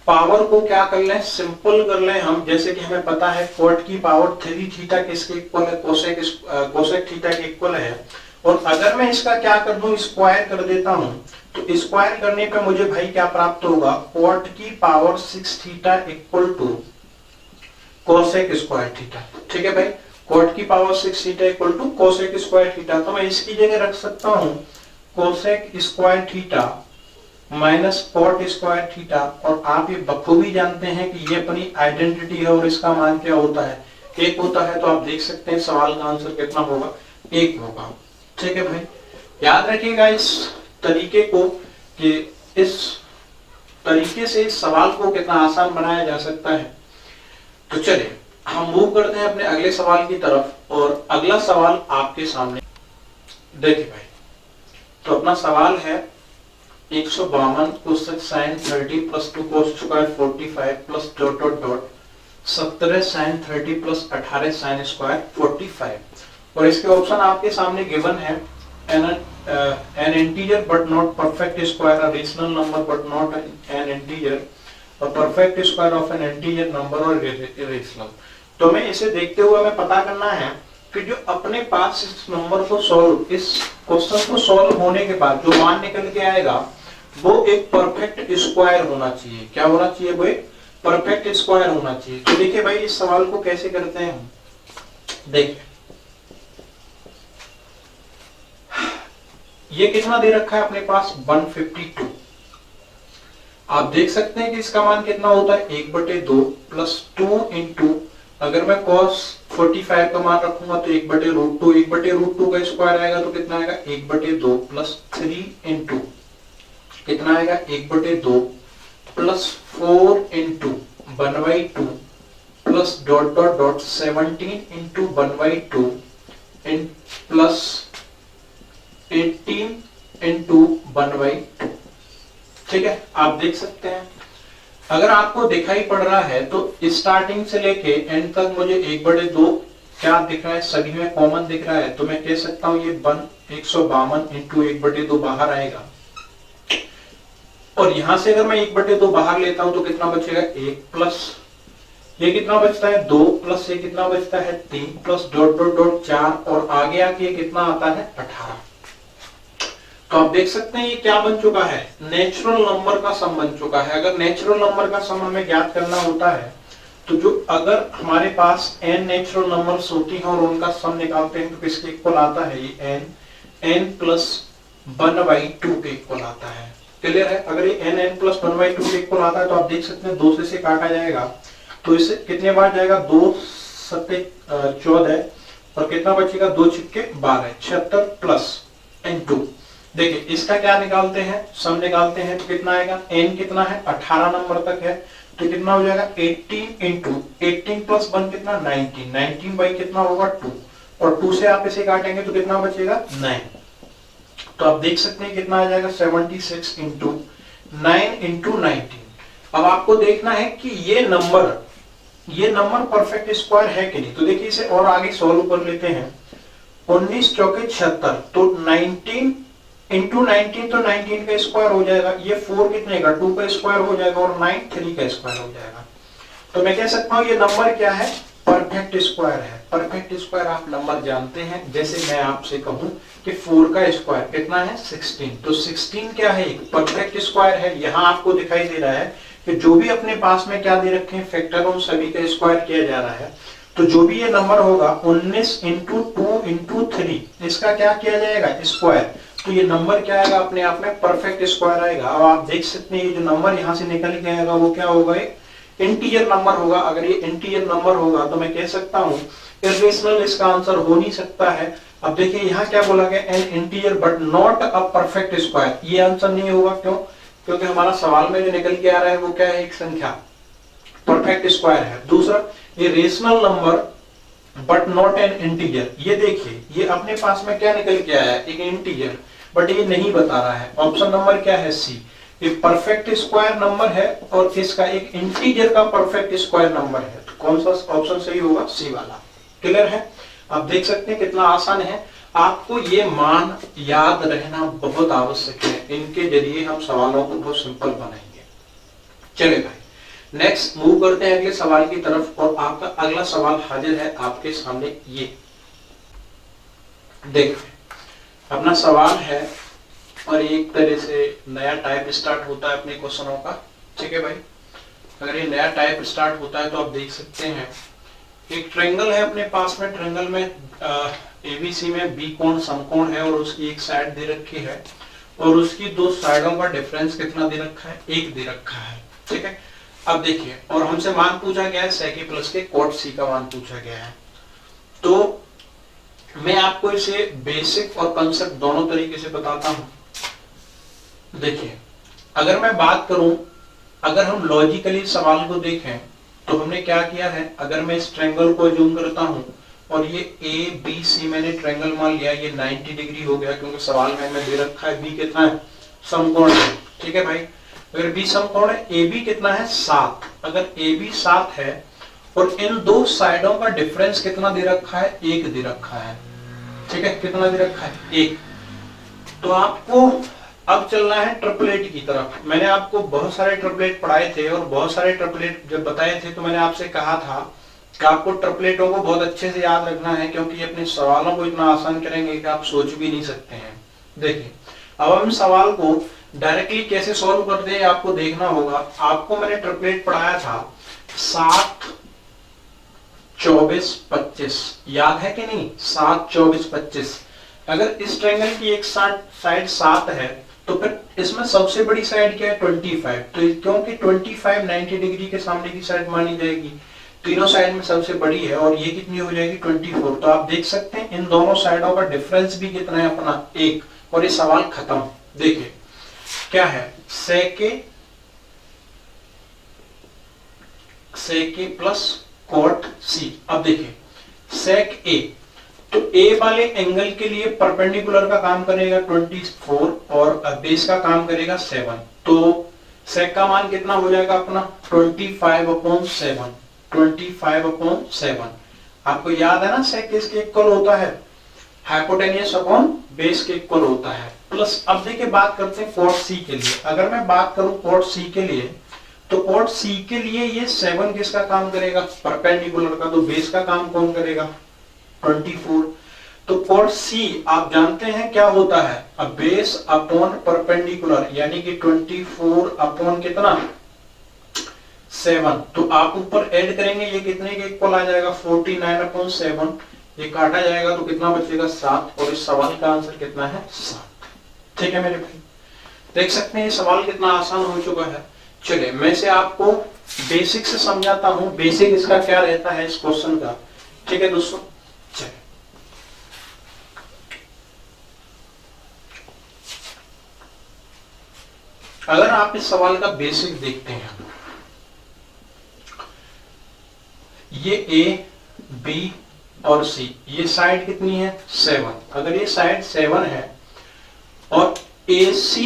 पावर को क्या कर लें, सिंपल कर लें हम, जैसे कि हमें पता है कोट की पावर 3 थीटा किसके इक्वल है, कोसेक थीटा के इक्वल है। और अगर मैं इसका क्या कर दूं, स्क्वायर कर देता हूं, तो स्क्वायर करने पे मुझे भाई क्या प्राप्त होगा, कोट की power 6 theta equal to cosec square theta. ठीक है भाई, कोट की power 6 theta equal to cosec square theta. तो मैं इसकी जगह रख सकता हूं cosec square theta minus cot square theta. और आप ये बखूबी जानते हैं कि ये अपनी आइडेंटिटी है और इसका मान क्या होता है, 1 होता है। तो आप देख सकते हैं सवाल का आंसर कितना होगा, 1 होगा। ठीक है भाई, याद रखिएगा इस तरीके को कि इस तरीके से इस सवाल को कितना आसान बनाया जा सकता है। तो चलिए हम मूव करते हैं अपने अगले सवाल की तरफ। और अगला सवाल आपके सामने, देखिए भाई तो अपना सवाल है 152 cosec sine 30 plus 2 cos square 45 plus dot dot dot 17 sine 30 plus 18 sine square 45। और इसके ऑप्शन आपके सामने गिवन है an integer but not perfect square, a rational number but not an integer, a perfect square of an integer number or irrational। तो मैं इसे देखते हुए हमें पता करना है कि जो अपने पास इस नंबर को सॉल्व, इस क्वेश्चन को सॉल्व होने के बाद जो मान निकल के आएगा वो एक परफेक्ट स्क्वायर होना चाहिए। क्या होना चाहिए? वो एक परफेक्ट स्क्वायर होना चाहिए। तो देखिए भाई इस सवाल को कैसे करते हैं हम, देखिए ये कितना दे रखा है अपने पास 152। आप देख सकते हैं कि इसका मान कितना होता है 1/2 प्लस 2 इंटू, अगर मैं cos 45 का मान रखूंगा तो 1/√2, 1/√2 का स्क्वायर आएगा तो कितना आएगा 1/2 प्लस 3 इंटू कितना आएगा 1/2 plus 4 into 1/2 plus dot dot dot 17 into 1/2 plus 18 into 1/2। ठीक है, आप देख सकते हैं अगर आपको दिखाई पड़ रहा है तो स्टार्टिंग से लेके एंड तक मुझे 1/2 क्या दिख रहा है, सभी में कॉमन दिख रहा है। तो मैं कह सकता हूं ये 152 इंटू 1/2 बाहर आएगा। और यहां से अगर मैं 1/2 बाहर लेता हूं तो कितना बचेगा 1 प्लस ये कितना बचता है 2 प्लस ये कितना बचता है 3 प्लस डॉट डॉट डॉट 4 और आगे आके कितना आता है 18। तो आप देख सकते हैं ये क्या बन चुका है, नेचुरल नंबर का सम बन चुका है। अगर नेचुरल नंबर का सम हमें ज्ञात करना होता है तो जो अगर हमारे पास n नेचुरल नंबर्स होती हैं और उनका सम निकालते हैं तो किसके इक्वल आता है, ये n प्लस 1/2 के इक्वल आता है। क्लियर है? अगर ये n प्लस 1/2 के इक्वल आता है तो आप देख सकते हैं 2 से काटा जाएगा तो इसे कितने बार जाएगा 2 7 14 और कितना बचेगा 2 छिक्के 12 76 प्लस n2। देखिए इसका क्या निकालते हैं, सम निकालते हैं तो कितना आएगा n कितना है 18 नंबर तक है तो कितना हो जाएगा 18 इंटू 18 प्लस 1 कितना 19, 19 बाई कितना होगा 2 और 2 से आप इसे काटेंगे तो कितना बचेगा 9। तो आप देख सकते हैं कितना आ जाएगा 76 इंटू 9 इंटू 19। अब आपको देखना है कि ये नंबर परफेक्ट स्क्वायर है कि नहीं। तो देखिए इसे और आगे सॉल्व कर लेते हैं। 19 चौके 76 तो 19 इंटू 19 तो 19 का स्क्वायर हो जाएगा, ये 4 कितने का 2 का स्क्वायर हो जाएगा और 9 3 का स्क्वायर हो जाएगा। तो मैं कह सकता हूं ये नंबर क्या है, परफेक्ट स्क्वायर है। परफेक्ट स्क्वायर आप नंबर जानते हैं, जैसे मैं आपसे कहूं कि 4 का स्क्वायर कितना है 16, तो 16 क्या है एक परफेक्ट स्क्वायर है। यहाँ आपको दिखाई दे रहा है कि जो भी अपने पास में क्या दे रखे हैं फैक्टर, उन सभी का स्क्वायर किया जा रहा है। तो जो भी ये नंबर होगा 19 इंटू 2 इंटू 3 इसका क्या किया जाएगा स्क्वायर, तो ये नंबर क्या आएगा अपने आप में परफेक्ट स्क्वायर आएगा। अब आप देख सकते हैं ये जो नंबर यहाँ से निकल के आएगा वो क्या होगा, एक इंटीजर नंबर होगा। अगर ये इंटीजर नंबर होगा तो मैं कह सकता हूँ इर्रेशनल इसका आंसर हो नहीं सकता है। अब देखिए यहाँ क्या बोला गया, N integer but not a perfect square, ये आंसर नहीं होगा। क्यों? क्योंकि हमारा सवाल में जो निकल के आ रहा है वो क्या है, एक संख्या परफेक्ट स्क्वायर है। दूसरा ये rational number but not an integer, ये देखिए ये अपने पास में क्या निकल के आया है एक इंटीजर, बट ये नहीं बता रहा है। ऑप्शन नंबर क्या है सी, ये परफेक्ट स्क्वायर नंबर है और इसका एक इंटीजर का परफेक्ट स्क्वायर नंबर है। तो कौन सा ऑप्शन सही होगा, सी वाला। क्लियर है? आप देख सकते हैं कितना आसान है। आपको ये मान याद रहना बहुत आवश्यक है, इनके जरिए हम सवालों को बहुत सिंपल बनाएंगे। चलिए भाई नेक्स्ट मूव करते हैं अगले सवाल की तरफ। और आपका अगला सवाल हाजिर है आपके सामने। ये देखिए अपना सवाल है और एक तरह से नया टाइप स्टार्ट होता है अपने क्वेश्चनों का। ठीक है भाई, अगर ये नया टाइप स्टार्ट होता है तो आप देख सकते हैं एक ट्रायंगल है अपने पास में। ट्रायंगल में एबीसी में बी कोण समकोण है और उसकी एक साइड दे रखी है और उसकी दो साइडों का डिफरेंस कितना दे रखा है, एक दे रखा है। ठीक है, अब देखिए और हमसे मान पूछा गया है सेक प्लस के कॉट सी का मान पूछा गया है। तो मैं आपको इसे बेसिक और कंसेप्ट दोनों तरीके से बताता हूं। देखिए अगर मैं बात करूं, अगर हम लॉजिकली सवाल को देखें तो हमने क्या किया है, अगर मैं इस ट्रायंगल को जूम करता हूं और ये ए बी सी मैंने ट्रायंगल मान लिया, ये 90 डिग्री हो गया क्योंकि सवाल में हमें दे रखा है बी कितना है, समकोण है। ठीक है भाई, अगर बी समकोण है, ए बी कितना है 7, अगर ए बी 7 है और इन दो साइडों का डिफरेंस कितना दे रखा है, 1 दे रखा है। ठीक है, कितना दे रखा है, 1। तो आपको अब चलना है ट्रिपलेट की तरफ। मैंने आपको बहुत सारे ट्रिपलेट पढ़ाए थे और बहुत सारे ट्रिपलेट जब बताए थे तो मैंने आपसे कहा था कि आपको ट्रिपलेटों को बहुत अच्छे से याद रखना है क्योंकि अपने सवालों को इतना आसान करेंगे कि आप सोच भी नहीं सकते हैं। देखिए, अब हम सवाल को डायरेक्टली कैसे सॉल्व करते हैं आपको देखना होगा। आपको मैंने ट्रिपलेट पढ़ाया था 7 24 25, याद है कि नहीं, 7 24 25। अगर इस ट्रायंगल की एक साइड 7 है तो फिर इसमें सबसे बड़ी साइड क्या है, 25। तो क्योंकि 25 90 डिग्री के सामने की साइड मानी जाएगी, तीनों साइड में सबसे बड़ी है और ये कितनी हो जाएगी, 24। तो आप देख सकते हैं इन दोनों साइडों का डिफरेंस भी कितना है अपना, 1, और ये सवाल खत्म। देखिए क्या है, सेक ए प्लस कॉट सी। अब देखिए सेक ए, तो ए वाले एंगल के लिए परपेंडिकुलर का काम करेगा 24 और बेस का काम करेगा 7। तो सेक का मान कितना हो जाएगा अपना 25/7, 25/7। आपको याद है ना सेक किसके इक्वल होता है, हाइपोटेनियस अपॉन बेस के इक्वल होता है। प्लस अब देखिए बात करते हैं कॉट सी के लिए। अगर मैं बात करूं कॉट सी के लिए, तो कॉट सी के लिए ये 7 किसका काम करेगा, परपेंडिकुलर का। तो बेस का काम कौन करेगा, 24। तो कॉट सी आप जानते हैं क्या होता है, अब बेस अपॉन परपेंडिकुलर, यानी कि 24 अपॉन कितना 7। तो आप ऊपर ऐड करेंगे, ये कितने के इक्वल आ जाएगा, 49/7। ये काटा जाएगा तो कितना बचेगा, 7। और इस सवाल का आंसर कितना है, 7। ठीक है मेरे भाई, देख सकते हैं ये सवाल कितना आसान हो चुका है। चलिए मैं इसे आपको बेसिक से समझाता हूं, बेसिक इसका क्या रहता है इस क्वेश्चन का। ठीक है दोस्तों, चलिए अगर आप इस सवाल का बेसिक देखते हैं, ये ए बी और सी, ये साइड कितनी है 7। अगर ये साइड 7 है और AC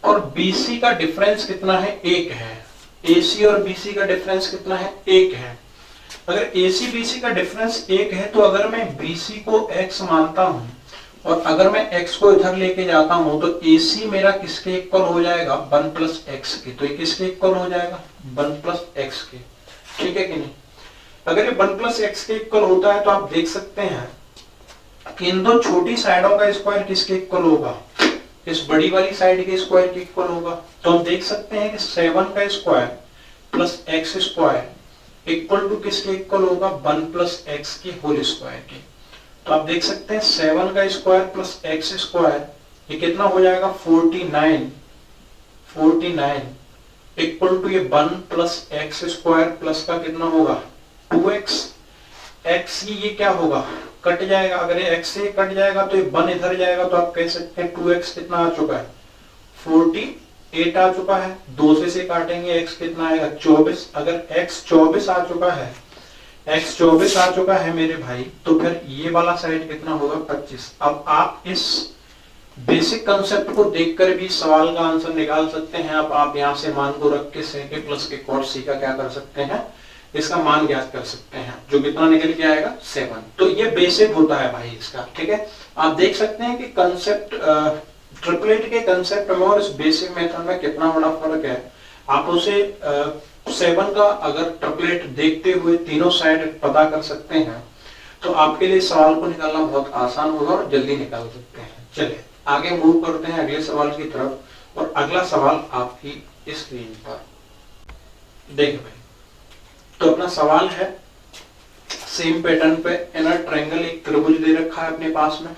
और BC का डिफरेंस कितना है, 1 है। AC और BC का डिफरेंस कितना है, 1 है। अगर AC BC का डिफरेंस 1 है तो अगर मैं BC को x मानता हूं और अगर मैं x को इधर लेके जाता हूं तो AC मेरा किसके इक्वल हो जाएगा, 1 + x के। तो ये किसके इक्वल हो जाएगा, 1 + x के। ठीक है कि नहीं। अगर ये 1 + x के इक्वल होता है तो आप देख सकते हैं कि इन दो छोटी साइडों का स्क्वायर किसके इक्वल होगा, इस बड़ी वाली साइड के स्क्वायर के इक्वल होगा। तो हम देख सकते हैं कि 7 का square plus x square equal to किसके इक्वल होगा, 1 + x के होल स्क्वायर के। तो आप देख सकते हैं 7 का स्क्वायर प्लस x स्क्वायर ये कितना हो जाएगा, 49 इक्वल टू ये 1 + x स्क्वायर प्लस का कितना होगा 2x। x ही ये क्या होगा, कट जाएगा। अगर ये x से कट जाएगा तो ये 1 इधर जाएगा, तो आप कह सकते हैं 2x कितना आ चुका है, 48 आ चुका है। 2 से काटेंगे x कितना आएगा, 24। अगर x 24 आ चुका है, x 24 आ चुका है मेरे भाई, तो फिर ये वाला साइड कितना होगा, 25। अब आप इस बेसिक कंसेप्ट को देखकर भी सवाल का आंसर निकाल सकते हैं। अब आप यहाँ से मान को रख के sec a प्लस के cot c का क्या कर सकते हैं, इसका मान ज्ञात कर सकते हैं, जो कितना निकल के आएगा 7। तो ये बेसिक होता है भाई इसका। ठीक है, आप देख सकते हैं कि कंसेप्ट ट्रिपलेट के कंसेप्ट में और इस बेसिक मेथड में कितना बड़ा फर्क है। आप उसे 7 का अगर ट्रिपलेट देखते हुए तीनों साइड पता कर सकते हैं तो आपके लिए सवाल को निकालना बहुत आसान होगा और जल्दी निकाल सकते हैं। चलिए आगे मूव करते हैं अगले सवाल की तरफ, और अगला सवाल आपकी स्क्रीन पर देखिए भाई। तो अपना सवाल है सेम पैटर्न पे, इनर ट्रायंगल एक त्रिभुज दे रखा है अपने पास में,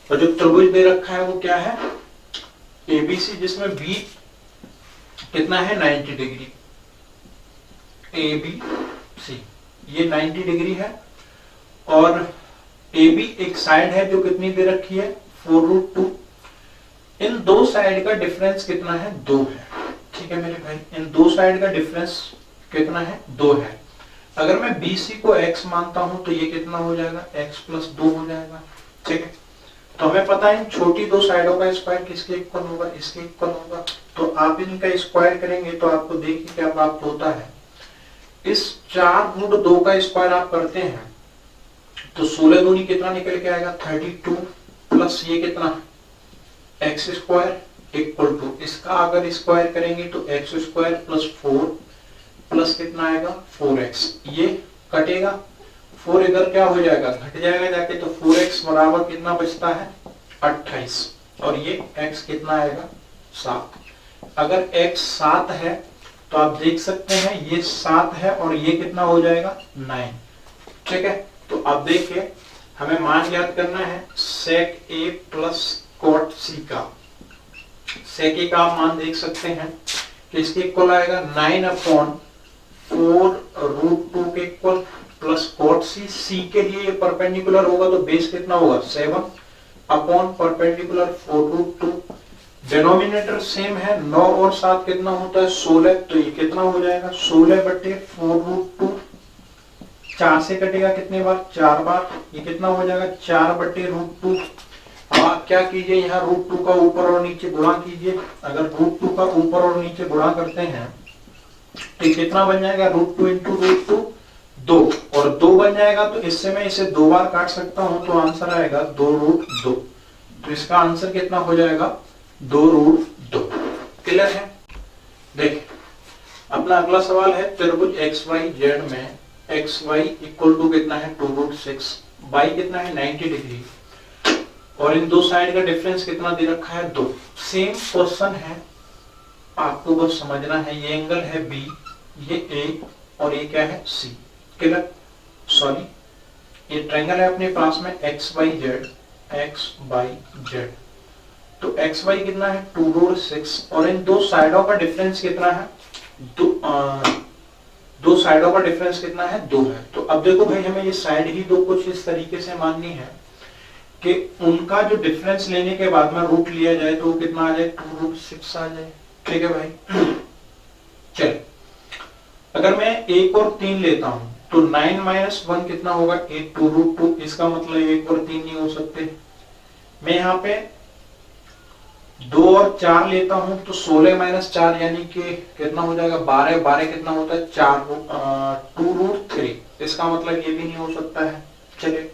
और जो त्रिभुज दे रखा है वो क्या है, ABC, जिसमें B कितना है 90 डिग्री, ABC ये 90 डिग्री है, और AB एक साइड है जो कितनी दे रखी है 4√2। इन दो साइड का डिफरेंस कितना है, 2 है। ठीक है मेरे भाई, इन दो साइड का डिफरेंस कितना है, 2 है। अगर मैं BC को x मानता हूं तो ये कितना हो जाएगा, x प्लस 2 हो जाएगा। ठीक है, तो हमें पता है छोटी दो साइडों का स्क्वायर किसके इक्वल होगा, इसके इक्वल होगा। तो आप इनका स्क्वायर करेंगे तो आपको देखिए क्या प्राप्त होता है। इस 4√2 का स्क्वायर आप करते हैं तो 16 दूनी कितना निकल के आएगा, 32 प्लस ये कितना एक्स स्क्वायर इक्वल टू, इसका अगर स्क्वायर करेंगे तो एक्स स्क्वायर प्लस 4 प्लस कितना आएगा 4x, ये कटेगा 4 इधर क्या हो जाएगा, घट जाएगा जाके, तो 4x बराबर कितना बचता है 28 और ये x कितना आएगा 7। अगर x 7 है तो आप देख सकते हैं ये 7 है और ये कितना हो जाएगा 9। ठीक है, तो अब देखिए हमें मान ज्ञात करना है sec a plus cot c का। sec a का आप मान देख सकते हैं कि इसके इक्वल आएगा 9/4√2 के equal plus cot c, c के लिए ये परपेंडिकुलर होगा तो बेस कितना होगा 7 परपेंडिकुलर 4√2। डिनोमिनेटर सेम है, 9 और 7 कितना होता है 16, तो ये कितना हो जाएगा 16/4√2। 4 से कटेगा कितने बार 4 बार, ये कितना हो जाएगा 4/√2। अब आप क्या कीजिए, यहाँ √2 का ऊपर और नीचे गुणा कीजिए। अगर √2 का ऊपर और नीचे गुणा करते हैं तो कितना बन जाएगा √2 इंटू √2 2, और 2 बन जाएगा तो इससे मैं इसे 2 बार काट सकता हूं तो आंसर आएगा 2√2। तो इसका आंसर कितना हो जाएगा 2√2। क्लियर है। देखिए अपना अगला सवाल है त्रिभुज XYZ में XY इक्वल टू कितना है 2√6, y कितना है 90 डिग्री और इन दो साइड का डिफरेंस कितना दे रखा है 2। सेम क्वेश्चन है, आपको बस समझना है ये एंगल है B, ये A और ये क्या है C। क्लियर, सॉरी ये ट्रायंगल है अपने पास में XYZ। तो XY कितना है 2√6 और इन दो साइडों का डिफरेंस कितना है, दो साइडों का डिफरेंस कितना है 2 है। तो अब देखो भाई हमें ये साइड ही दो कुछ इस तरीके से माननी है कि उनका जो डिफरेंस लेने के बाद में रूट लिया जाए तो कितना आ जाए 2√6 आ जाए। ठीक है भाई, चल अगर मैं 1 और 3 लेता हूं तो 9 - 1 कितना होगा 8 2√2। इसका मतलब 1 और 3 नहीं हो सकते। मैं यहाँ पे 2 और 4 लेता हूं तो 16 - 4 यानी कि कितना हो जाएगा 12। 12 कितना होता है 2√3। इसका मतलब ये भी नहीं हो सकता है। चलिए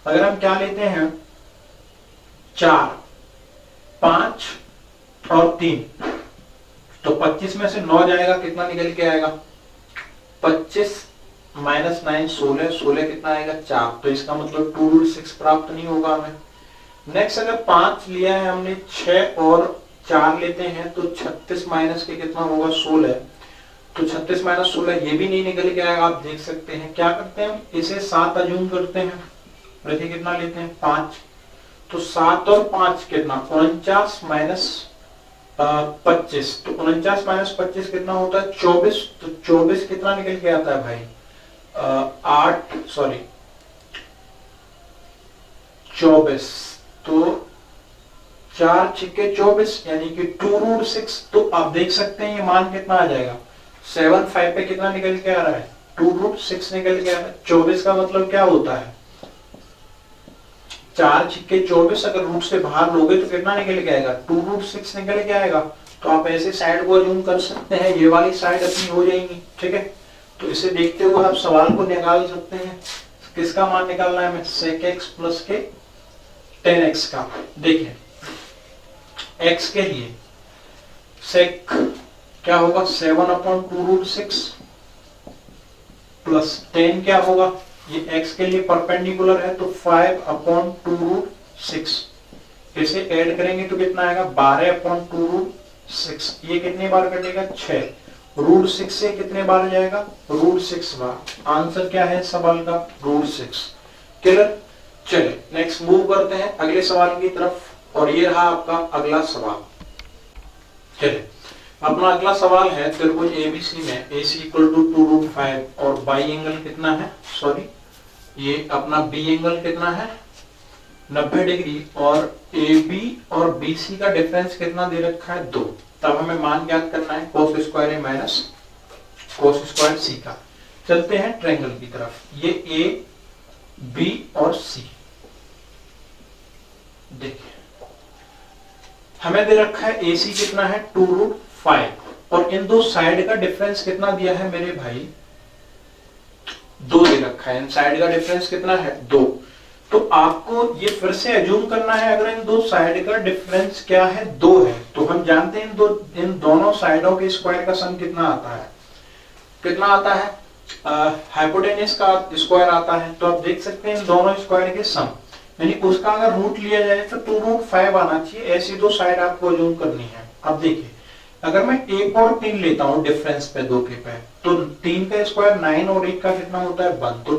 अगर हम क्या लेते हैं 4 5 और 3 तो 25 में से 9 जाएगा, कितना निकल के आएगा 25 - 9 16, 16 कितना आएगा 4। तो इसका मतलब 2√6 प्राप्त नहीं होगा हमें। नेक्स्ट अगर 5 लिया है हमने, 6 और 4 लेते हैं तो 36 माइनस के कितना होगा 16, तो 36 - 16 ये भी नहीं निकल के आएगा। आप देख सकते हैं क्या करते हैं, इसे 7 अज्यूम करते हैं। देखिए कितना लेते हैं 5, तो 7 और 5 कितना 49 - 25, तो 49 - 25 कितना होता है 24। तो 24 कितना निकल के आता है भाई 24, तो 4 छिक्के 24 यानी कि 2√6। तो आप देख सकते हैं ये मान कितना आ जाएगा 7/5 पे कितना निकल के आ रहा है 2√6 निकल के आ रहा है। 24 का मतलब क्या होता है 4 छिक्के 24, अगर रूट से बाहर लोगे तो कितना निकल के आएगा 2√6 निकल के आएगा। तो आप ऐसे साइड को अज्यूम कर सकते हैं, ये वाली साइड अपनी हो जाएगी। ठीक है, तो इसे देखते हुए आप सवाल को निकाल सकते हैं। किसका मान निकालना है हमें sec x प्लस के 10x का। देखिए x के लिए sec क्या होगा 7/2√6 प्लस 10 क्या होगा, ये x के लिए परपेंडिकुलर है तो 5/2√6। इसे ऐड करेंगे तो कितना आएगा 12/2√6। ये कितने बार कटेगा 6, √6 से कितने बार जाएगा √6 बार। आंसर क्या है सवाल का √6। क्लियर। चलिए नेक्स्ट मूव करते हैं अगले सवाल की तरफ और ये रहा आपका अगला सवाल। चलिए अपना अगला सवाल है त्रिभुज ABC में AC इक्वल टू 2√5 और बाई एंगल कितना है, सॉरी ये अपना B एंगल कितना है 90 डिग्री और AB और BC का डिफरेंस कितना दे रखा है 2। तब हमें मान ज्ञात करना है cos square A minus cos square C का। चलते हैं ट्रायंगल की तरफ। ये ए बी और सी, देखिए हमें दे रखा है AC कितना है 2√5 और इन दो साइड का डिफरेंस कितना दिया है मेरे भाई 2 दे रखा है। इन साइड का डिफरेंस कितना है 2। तो आपको ये फिर से अज्यूम करना है, अगर इन दो साइड का डिफरेंस क्या है 2 है, तो हम जानते हैं इन दोनों साइडों के स्क्वायर का सम कितना आता है, कितना आता है हाइपोटेनस का स्क्वायर आता है। तो आप देख सकते हैं इन दोनों स्क्वायर के सम, यानी उसका अगर रूट लिया जाए तो 2√5 आना चाहिए। ऐसी दो साइड आपको अज्यूम करनी है। अब देखिए अगर मैं एक और 3 लेता हूं डिफरेंस पे 2 के पे, तो 3 का स्क्वायर 9 और 1 का कितना होता है 1, तो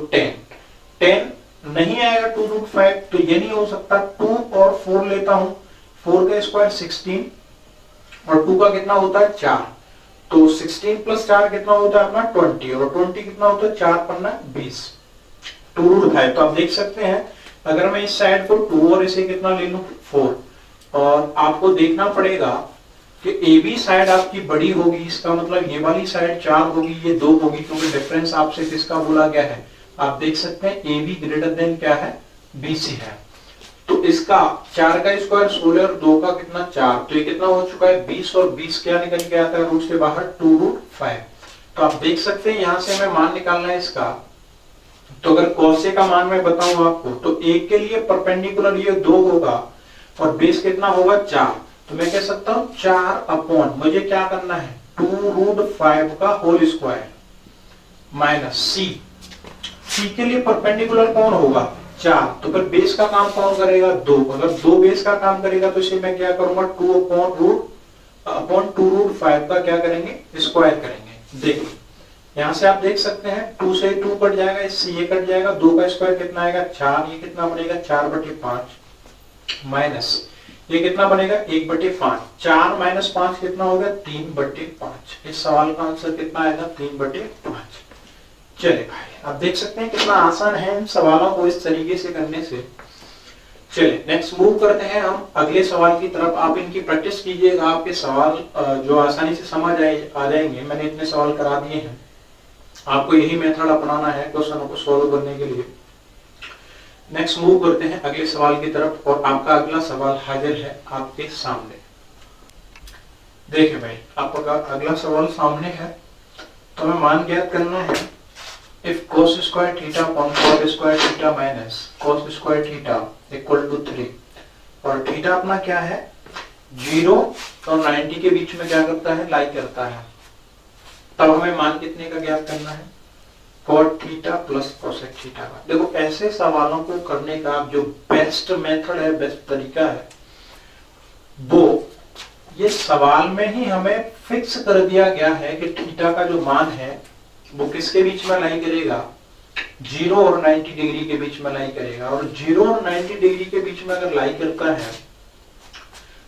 10 नहीं आएगा 2√5, तो ये नहीं हो सकता। 2 और 4 लेता हूं, 4 का स्क्वायर 16 और 2 का कितना होता है 4, तो 16 प्लस 4 कितना होता है अपना 20 और 20 कितना होता है 4 पन्ना 20, 2√5। तो आप देख सकते हैं अगर मैं इस साइड को 2 और इसे कितना ले लूं 4, और आपको देखना पड़ेगा कि AB साइड आपकी बड़ी होगी, इसका मतलब ये वाली साइड 4 होगी, ये 2 होगी, क्योंकि डिफरेंस आपसे किसका बोला गया है, आप देख सकते हैं AB ग्रेटर देन क्या है BC है। तो इसका 4 का स्क्वायर 16 और 2 का कितना 4, तो ये कितना हो चुका है 20 और 20 क्या निकल के आता है रूट से बाहर 2√5। तो आप देख सकते हैं यहां से हमें मान निकालना है इसका। तो अगर cos A का मान मैं बताऊं आपको, तो एक के लिए परपेंडिकुलर ये 2 होगा और बेस कितना होगा 4, तो मैं कह सकता हूं 4 अपॉन मुझे क्या करना है 2√5 का होल स्क्वायर माइनस सी के लिए परपेंडिकुलर कौन होगा 4, तो फिर बेस का काम कौन करेगा 2, अगर 2 बेस का काम करेगा तो इसे मैं क्या करूंगा 2 अपॉन 2√5 का क्या करेंगे स्क्वायर करेंगे। देखिए यहां से आप देख सकते हैं 2 से 2 कट जाएगा, इससे ये कट जाएगा, 2 का स्क्वायर कितना आएगा 4, ये कितना बनेगा 4/5 माइनस ये कितना बनेगा 1/5, 4 माइनस 5 कितना होगा 3/5। इस सवाल का आंसर कितना आएगा 3/5। चलिए भाई आप देख सकते हैं कितना आसान है इन सवालों को इस तरीके से करने से। चलिए नेक्स्ट मूव करते हैं हम अगले सवाल की तरफ। आप इनकी प्रैक्टिस कीजिएगा, आपके सवाल जो आसानी से समझ आ जाएंगे। मैंने इतने सवाल करा दिए हैं, आपको यही मेथड अपनाना है क्वेश्चनों को सॉल्व करने के लिए। नेक्स्ट मूव करते हैं अगले सवाल की तरफ और आपका अगला सवाल हाजिर है आपके सामने। देखिए भाई आपका अगला सवाल सामने है, तो हमें मान ज्ञात करना है if cos square theta upon cot square theta minus cos square theta equal to 3, और थीटा अपना क्या है 0 और 90 के बीच में क्या करता है लाई करता है। तब हमें मान कितने का ज्ञात करना है cot theta plus cosec theta का। देखो ऐसे सवालों को करने का जो बेस्ट मेथड है, बेस्ट तरीका है, वो ये सवाल में ही हमें फिक्स कर दिया गया है कि थीटा का जो मान है वो किसके बीच में लाई करेगा 0 और 90 डिग्री के बीच में लाई करेगा। और 0 और 90 डिग्री के बीच में अगर लाई करता है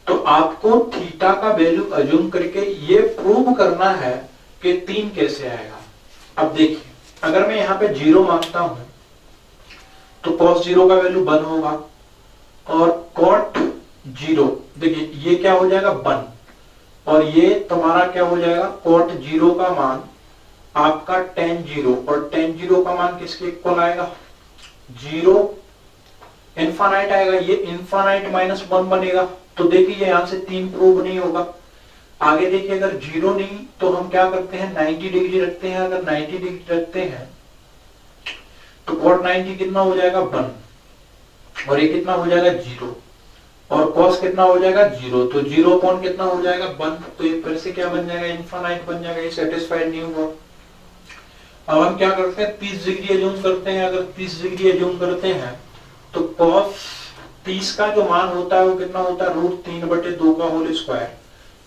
तो आपको थीटा का वैल्यू अज्यूम करके ये प्रूव करना है कि 3 कैसे आएगा। अब देखिए अगर मैं यहाँ पे 0 मानता हूं तो cos 0 का वैल्यू 1 होगा और cot 0 देखिए ये क्या हो जाएगा 1 और ये तुम्हारा क्या हो जाएगा cot 0 का मान आपका tan 0 और tan 0 का मान किसके इक्वल आएगा 0 इनफाइनाइट आएगा, ये इनफाइनाइट माइनस 1 बनेगा। तो देखिए यहां से 3 प्रूव नहीं होगा। आगे देखिए अगर 0 नहीं तो हम क्या करते हैं 90 डिग्री रखते हैं। अगर 90 डिग्री रखते हैं तो cot 90 कितना हो जाएगा 1 और ये कितना हो जाएगा 0 और cos कितना हो जाएगा 0, तो 0 अपॉन कितना हो जाएगा 1, तो ये फिर से क्या बन जाएगा इनफाइनाइट बन जाएगा, ये सेटिस्फाइड नहीं हुआ। अब हम क्या करते हैं 30 डिग्री अज्यूम करते हैं। अगर 30 डिग्री अज्यूम करते हैं तो cos 30 का जो मान होता है वो कितना होता है √3/2 का होल स्क्वायर,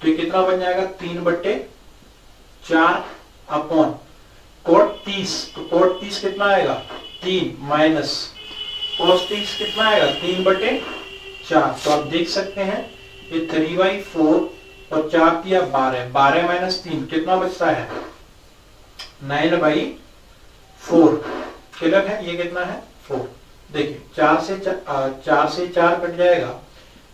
तो ये कितना बन जाएगा 3/4 अपॉन cot 30, तो cot 30 कितना आएगा 3 माइनस cos 30 कितना आएगा 3/4। तो आप देख सकते हैं ये 3/4 और 4 दिया 12 माइनस 3 कितना बचता है 9/4 क्लियर है, ये कितना है 4। देखिए 4 से 4 कट जाएगा,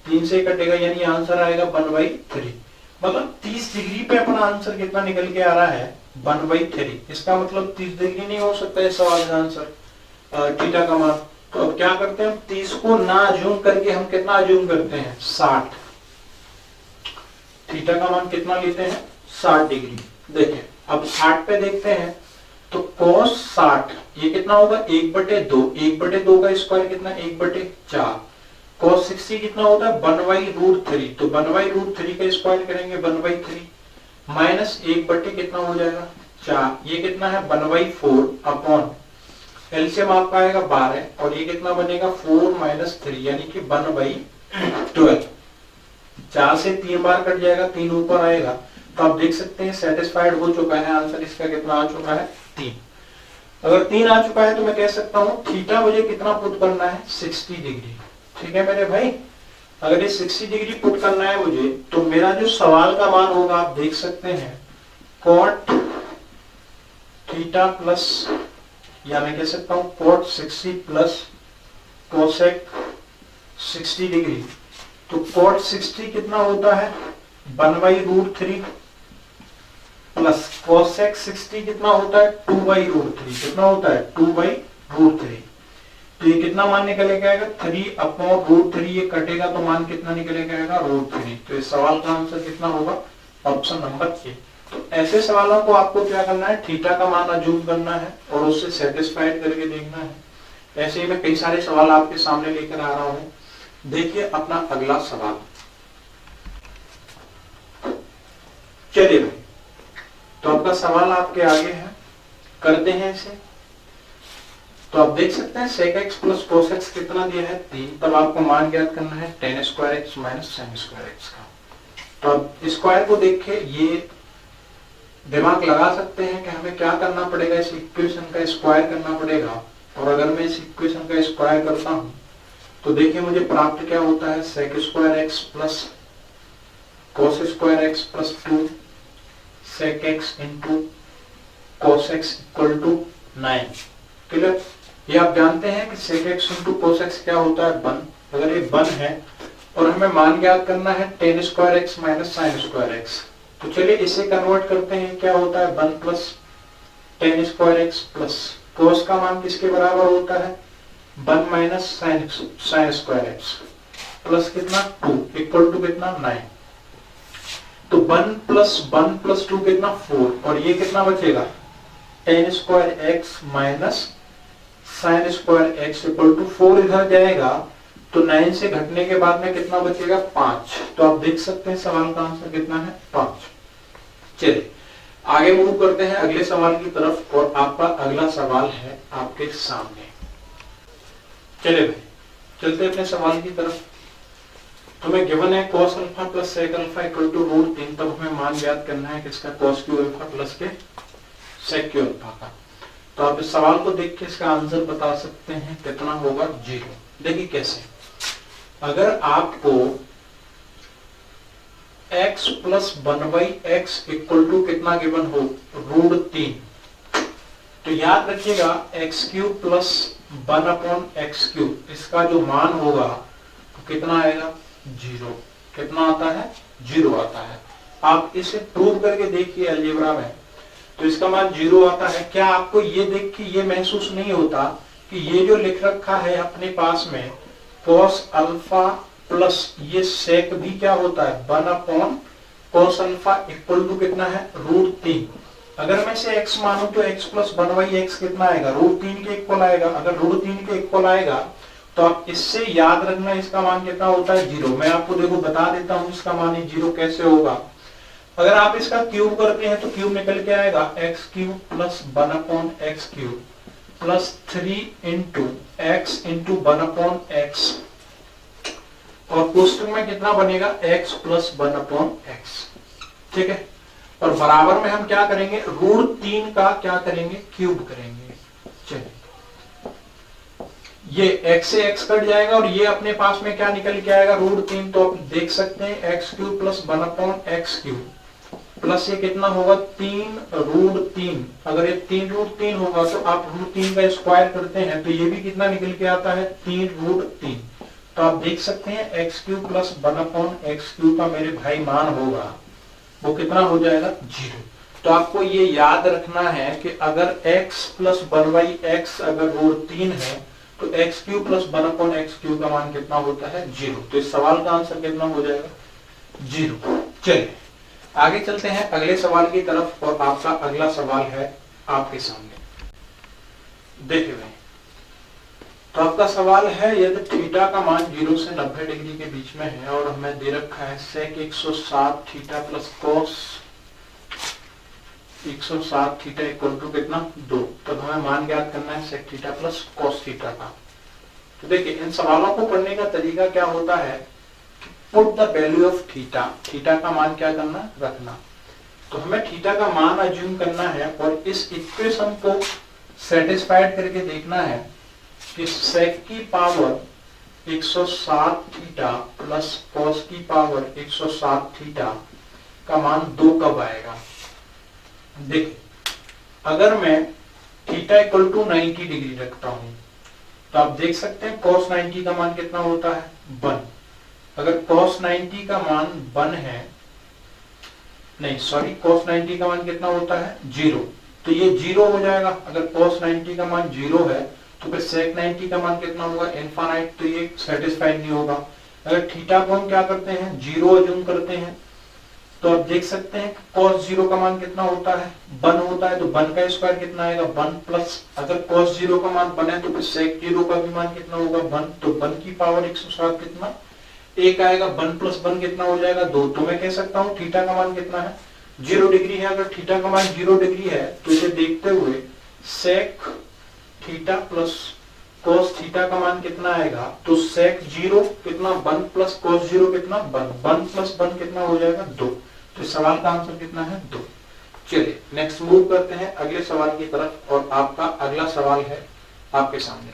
3 से कटेगा, यानी आंसर आएगा 1/3। मतलब 30 डिग्री पे अपना आंसर कितना निकल के आ रहा है 1/3। इसका मतलब 30 डिग्री नहीं हो सकता है सवाल का आंसर थीटा का मान। तो अब क्या करते हैं, 30 को ना अज्यूम करके हम कितना अज्यूम करते हैं, 60। थीटा का मान कितना लेते हैं, 60 डिग्री। देखिए अब 60 पे देखते हैं तो cos 60 ये कितना होगा, 1/2। 1/2 का स्क्वायर कितना, 1/4। cos 60 कितना होता है, 1/√3। तो 1/√3 का स्क्वायर करेंगे 1/3 माइनस 1 कितना हो जाएगा, 4। ये कितना है 1/4 अपॉन एलसीएम आपका आएगा 12 और ये कितना बनेगा 4 - 3 यानी कि 1/12। 4 से 3 बार कट जाएगा, 3 ऊपर आएगा। तो आप देख सकते हैं सेटिस्फाइड हो चुका है आंसर इसका। कितना आ चुका है, 3। अगर 3 आ चुका है तो मैं कह सकता हूं थीटा मुझे कितना पुट करना है, 60 डिग्री। ठीक है मेरे भाई, अगर ये 60 डिग्री पुट करना है मुझे तो मेरा जो सवाल का मान होगा आप देख सकते हैं cot थीटा प्लस, या मैं कह सकता हूं cot 60 प्लस cosec 60 डिग्री। तो cot 60 कितना होता है 1/√3 प्लस cosec 60 कितना होता है 2/√3। कितना होता है 2/√3। तो ये कितना मान निकले आएगा 3/√3। ये कटेगा तो मान कितना निकले आएगा √3। तो इस सवाल का आंसर कितना होगा, ऑप्शन नंबर ए। तो ऐसे सवालों को आपको क्या करना है, थीटा का मान अज्यूम करना है और उससे सेटिस्फाइड करके देखना है। ऐसे ही मैं कई सारे सवाल आपके सामने लेकर आ रहा हूं। देखिए अपना अगला सवाल, चलिए भाई तो आपका सवाल आपके आगे है, करते हैं इसे। तो आप देख सकते हैं sec x plus cos x कितना दिया है 3। तब आपको मान ज्ञात करना है tan square x minus sin square x का। तो अब स्क्वायर को देख के ये दिमाग लगा सकते हैं कि हमें क्या करना पड़ेगा, इस इक्वेशन का स्क्वायर करना पड़ेगा। और अगर मैं इस इक्वेशन का स्क्वायर करता हूं तो देखिए मुझे प्राप्त क्या होता है, sec square x plus cos square x plus 2 sec x into cos x equal to 9। Clear. ये आप जानते हैं कि sec x into cos x क्या होता है, 1। अगर ये 1 है और हमें मान ज्ञात करना है tan square x minus sin square x। तो चलिए इसे कन्वर्ट करते हैं, क्या होता है 1 plus tan square x plus cos का मान किसके बराबर होता है 1 minus sin square x plus कितना 2 इक्वल टू कितना 9। तो 1 प्लस 2 कितना 4 और ये कितना बचेगा tan square x minus sin square x equal to 4 इधर जाएगा तो 9 से घटने के बाद में कितना बचेगा 5। तो आप देख सकते हैं सवाल का आंसर कितना है 5। चलिए आगे मूव करते हैं अगले सवाल की तरफ और आपका अगला सवाल है आपके सामने। चलिए भाई चलते अपने सवाल की तरफ। तो मैं गिवन है cos alpha plus sec alpha equal to √3। तब हमें मान ज्ञात करना है किसका, cos क्यू अल्फा प्लस के sec क्यू अल्फा का। तो आप इस सवाल को देख के इसका आंसर बता सकते हैं कितना होगा 0। देखिए कैसे, अगर आपको x plus 1/x equal to कितना गिवन हो √3, तो याद रखिएगा x³ प्लस 1/x³, इसका जो मान होगा तो कितना आएगा 0। कितना आता है 0 आता है। आप इसे प्रूव करके देखिए अलजेब्रा में, तो इसका मान 0 आता है। क्या आपको ये देख के ये महसूस नहीं होता कि ये जो लिख रखा है अपने पास में cos अल्फा प्लस ये sec भी क्या होता है 1/cos अल्फा इक्वल टू कितना है √3। अगर मैं इसे x मानूं तो x प्लस 1/x कितना आएगा √3 के इक्वल आएगा। अगर √3 के इक्वल आएगा तो आप इससे याद रखना इसका मान कितना होता है 0। मैं आपको देखो बता देता हूं इसका मान 0 कैसे होगा। अगर आप इसका क्यूब करते हैं तो क्यूब निकल के आएगा x³ plus 1/x³ plus 3 into x into 1/x और कोष्टक में कितना बनेगा x प्लस 1/x। ठीक है, और बराबर में हम क्या करेंगे √3 का क्या करेंगे क्यूब करेंगे। चलिए ये x से x कट जाएगा और ये अपने पास में क्या निकल के आएगा √3। तो आप देख सकते हैं x³ प्लस 1/x³ प्लस ये कितना होगा 3√3। अगर ये 3√3 होगा तो आप √3 का स्क्वायर करते हैं तो ये भी कितना निकल के आता है 3√3। तो आप देख सकते हैं x³ प्लस 1/x³ का मेरे भाई मान होगा वो कितना हो जाएगा 0। तो आपको ये याद रखना है कि अगर x प्लस 1/x अगर रूट 3 है तो एक्स क्यू प्लस 1/x³ का मान कितना होता है 0। तो इस सवाल का आंसर कितना हो जाएगा 0। चलिए आगे चलते हैं अगले सवाल की तरफ और आपका अगला सवाल है आपके सामने। देखिए भाई, तो आपका सवाल है यदि थीटा का मान 0 से 90 डिग्री के बीच में है और हमें दे रखा है sec 160 theta plus cos 160 theta equal to कितना 2। तब हमें मान ज्ञात करना है sec theta plus cos theta का। तो देखिए इन सवालों को पढ़ने का तरीका क्या होता है, put the value of theta, theta का मान क्या करना रखना। तो हमें थीटा का मान अज्यूम करना है और इस इक्वेशन को सेटिस्फाइड करके देखना है कि सेक की पावर 160 थीटा प्लस कॉस की पावर 160 थीटा का मान 2 कब आएगा। देखिए अगर मैं थीटा इक्वल टू 90 डिग्री रखता हूं तो आप देख सकते हैं cos 90 का मान कितना होता है 1। अगर cos 90 का मान 1 है, नहीं सॉरी cos 90 का मान कितना होता है 0, तो ये 0 हो जाएगा। अगर cos 90 का मान 0 है तो फिर sec 90 का मान कितना होगा इनफाइनाइट, तो ये सेटिस्फाइड नहीं होगा। अगर थीटा को हम क्या करते हैं 0 अज्यूम करते हैं तो आप देख सकते हैं cos 0 का मान कितना होता है 1 होता है, तो 1 का स्क्वायर कितना आएगा 1 प्लस, अगर cos 0 का मान 1 है तो फिर sec 0 का भी मान कितना होगा 1, तो 1 की पावर 160 कितना 1 आएगा, 1 प्लस 1 कितना हो जाएगा 2। तो मैं कह सकता हूँ थीटा का मान कितना है 0 डिग्री है। अगर थीटा का मान 0 डिग्री है तो इसे देखते हुए sec theta plus cos theta का मान कितना आएगा, तो sec 0 कितना 1 प्लस cos 0 कितना 1 प्लस 1 कितना हो जाएगा 2। तो सवाल का आंसर कितना है 2। चलिए नेक्स्ट मूव करते हैं अगले सवाल की तरफ और आपका अगला सवाल है आपके सामने।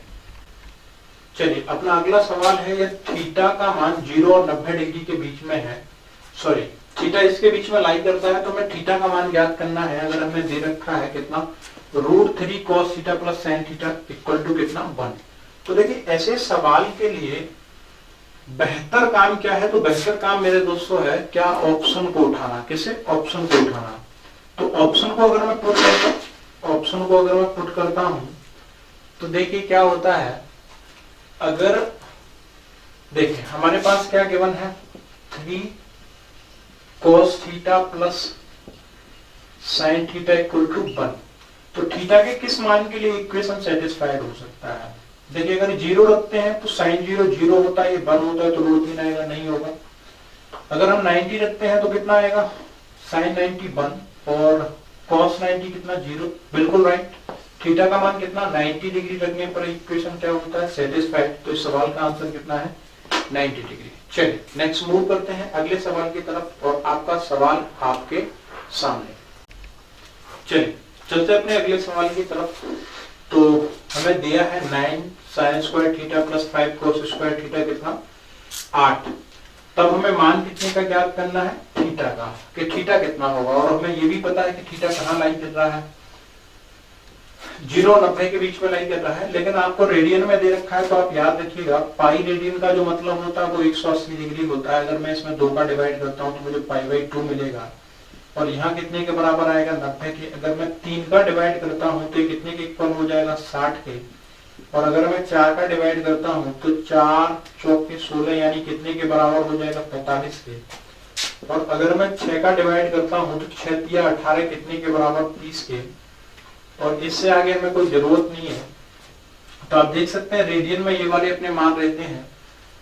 चलिए अपना अगला सवाल है यह थीटा का मान 0 और 90 डिग्री के बीच में है, सॉरी थीटा इसके बीच में लाई करता है, तो हमें थीटा का मान ज्ञात करना है। अगर हमें दे रखा है कितना √3 cos theta plus sin theta equal to कितना 1। तो देखिए ऐसे सवाल के लिए बेहतर काम क्या है, तो बेहतर काम मेरे दोस्तों है क्या ऑप्शन को उठाना। किसे ऑप्शन को उठाना। तो ऑप्शन को अगर मैं पुट करता हूं तो देखिए क्या होता है, अगर देखिए हमारे पास क्या गिवन है 3 cos theta plus sin theta equal to 1। तो थीटा के किस मान के लिए इक्वेशन सेटिस्फाइड हो सकता है। देखिए अगर 0 रखते हैं तो sin 0 0 होता है, ये 1 होता है तो √3 आएगा, नहीं होगा। अगर हम 90 रखते हैं तो कितना आएगा sin 90 1 और cos 90 कितना 0, बिल्कुल राइट। थीटा का मान कितना 90 डिग्री रखने पर इक्वेशन क्या होता है सेटिस्फाइड। तो इस सवाल का आंसर कितना है 90 डिग्री। चलिए नेक्स्ट मूव करते हैं अगले सवाल की तरफ और आपका सवाल आपके सामने। चलिए चलते अपने अगले सवाल की तरफ। तो हमें दिया है 9 sin square theta plus 5 cos square theta कितना 8। तब हमें मान कितने का ज्ञात करना है थीटा का, कि थीटा कितना होगा। और हमें ये भी पता है कि थीटा कहाँ लाई कर रहा है 0 और 90 के बीच में लाई कर रहा है, लेकिन आपको रेडियन में दे रखा है। तो आप याद रखिएगा पाई रेडियन का जो मतलब होता है वो 180 डिग्री होता है। अगर मैं इसमें 2 का डिवाइड करता हूँ तो मुझे π/2 मिलेगा और यहाँ कितने के बराबर आएगा 90 के। अगर मैं 3 का डिवाइड करता हूँ तो ये कितने के इक्वल हो जाएगा 60 के। और अगर मैं 4 का डिवाइड करता हूँ तो 4 चौके 16 यानी कितने के बराबर हो जाएगा 45 के। और अगर मैं 6 का डिवाइड करता हूँ तो 6 या 18 कितने के बराबर 30 के। और इससे आगे हमें कोई जरूरत नहीं है। तो आप देख सकते हैं रेडियन में ये वाले अपने मान रहते हैं।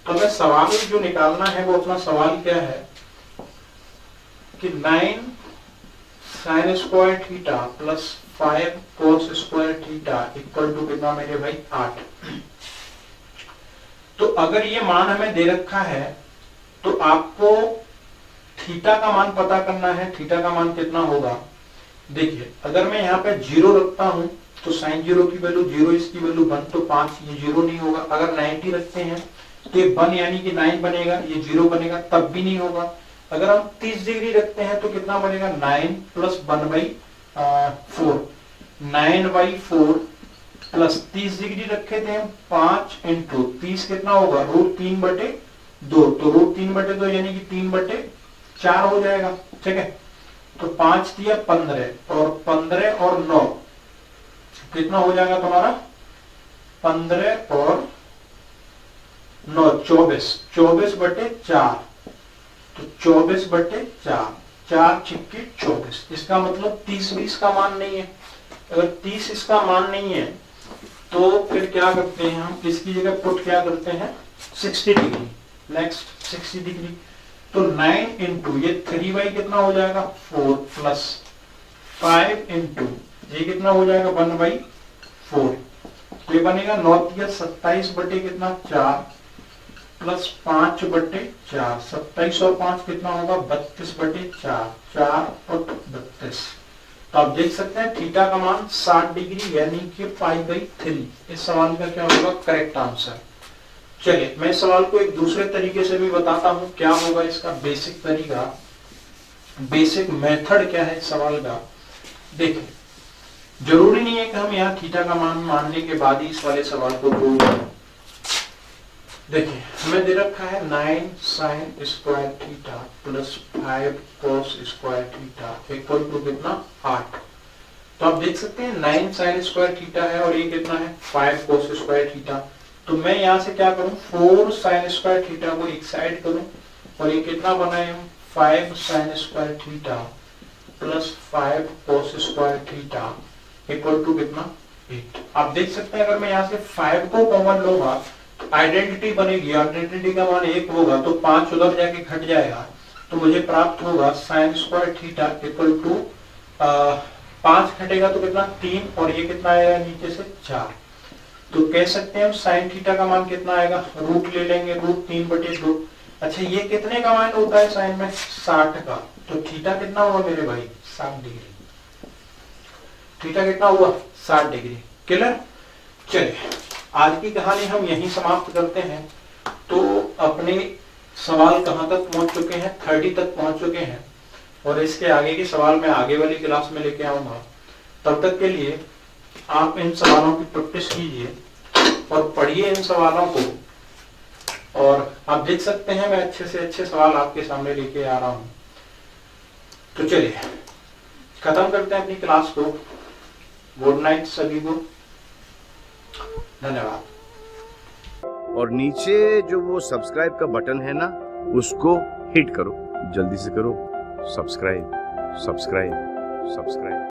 तो हमें सवाल जो निकालना है वो अपना सवाल क्या है कि 9 sin square theta plus 5 cos square theta equal to कितना मेरे भाई 8। तो अगर ये मान हमें दे रखा है तो आपको थीटा का मान पता करना है। थीटा का मान कितना होगा, देखिए अगर मैं यहाँ पे 0 रखता हूं तो sin 0 की वैल्यू 0, इसकी वैल्यू 1, तो 5 ये 0 नहीं होगा। अगर 90 रखते हैं तो ये 1 यानी कि 9 बनेगा, ये 0 बनेगा, तब भी नहीं होगा। अगर हम 30 डिग्री रखते हैं तो कितना बनेगा 9 प्लस 1/4, 9/4 प्लस 30 डिग्री रखे थे हम 5 इंटू 30 कितना होगा √3/2, तो √3/2 यानी कि 3/4 हो जाएगा। ठीक है, तो 5 दिया 15 और 15 और 9 कितना हो जाएगा तुम्हारा 15 और 9 24 24 बटे 4 तो 24 बटे 4 4 छिक्के 24। इसका मतलब 30 भी इसका मान नहीं है। अगर 30 इसका मान नहीं है तो फिर क्या करते हैं हम इसकी जगह पुट क्या करते हैं 60 डिग्री। नेक्स्ट 60 डिग्री तो 9 इंटू ये 3 कितना हो जाएगा 4 प्लस 5 इंटू ये कितना हो जाएगा 1/4 तो ये बनेगा 9 या 27 बटे कितना 4 प्लस 5 बटे 4 27 और 5 कितना होगा 32 बटे 4 4 और 32। तो आप देख सकते हैं थीटा का मान 60 डिग्री यानी कि π/3। इस सवाल का क्या होगा करेक्ट आंसर। चलिए मैं सवाल को एक दूसरे तरीके से भी बताता हूं क्या होगा इसका बेसिक तरीका, बेसिक मेथड क्या है इस सवाल का। देखिए जरूरी नहीं है कि हम यहाँ थीटा का मान मानने के बाद ही इस वाले सवाल को प्रूव करें। देखिए हमें दे रखा है 9 sin square theta plus 5 cos square theta equal to कितना 8। तो आप देख सकते हैं 9 sin स्क्वायर थीटा है और ये कितना है 5 cos स्क्वायर थीटा। तो मैं यहाँ से क्या करूं 4 sin स्क्वायर थीटा को एक साइड करूं और ये कितना बनाए हम 5 sin square theta plus 5 cos square theta equal to कितना 8। आप देख सकते हैं अगर मैं यहाँ से 5 को कॉमन लूंगा आइडेंटिटी बनेगी, आइडेंटिटी का मान 1 होगा तो 5 उधर जाके घट जाएगा तो मुझे प्राप्त होगा sin square theta equal to 5 घटेगा तो कितना 3 और ये कितना आएगा नीचे से 4। तो कह सकते हैं हम sin थीटा का मान कितना आएगा रूट ले लेंगे √3/2। अच्छा ये कितने का मान होता है साइन में 60 का तो थीटा कितना हुआ मेरे भाई 60 डिग्री। थीटा कितना हुआ 60 डिग्री। क्लियर। चलिए आज की कहानी हम यहीं समाप्त करते हैं। तो अपने सवाल कहां तक पहुंच चुके हैं 30 तक पहुंच चुके हैं और इसके आगे के सवाल मैं आगे वाली क्लास में लेके आऊंगा। तब तक के लिए आप इन सवालों की प्रैक्टिस कीजिए और पढ़िए इन सवालों को और आप देख सकते हैं मैं अच्छे से अच्छे सवाल आपके सामने लेके आ रहा हूं। तो चलिए खत्म करते हैं अपनी क्लास को। गुड नाइट सभी को, धन्यवाद। और नीचे जो वो सब्सक्राइब का बटन है ना उसको हिट करो, जल्दी से करो। Subscribe subscribe subscribe.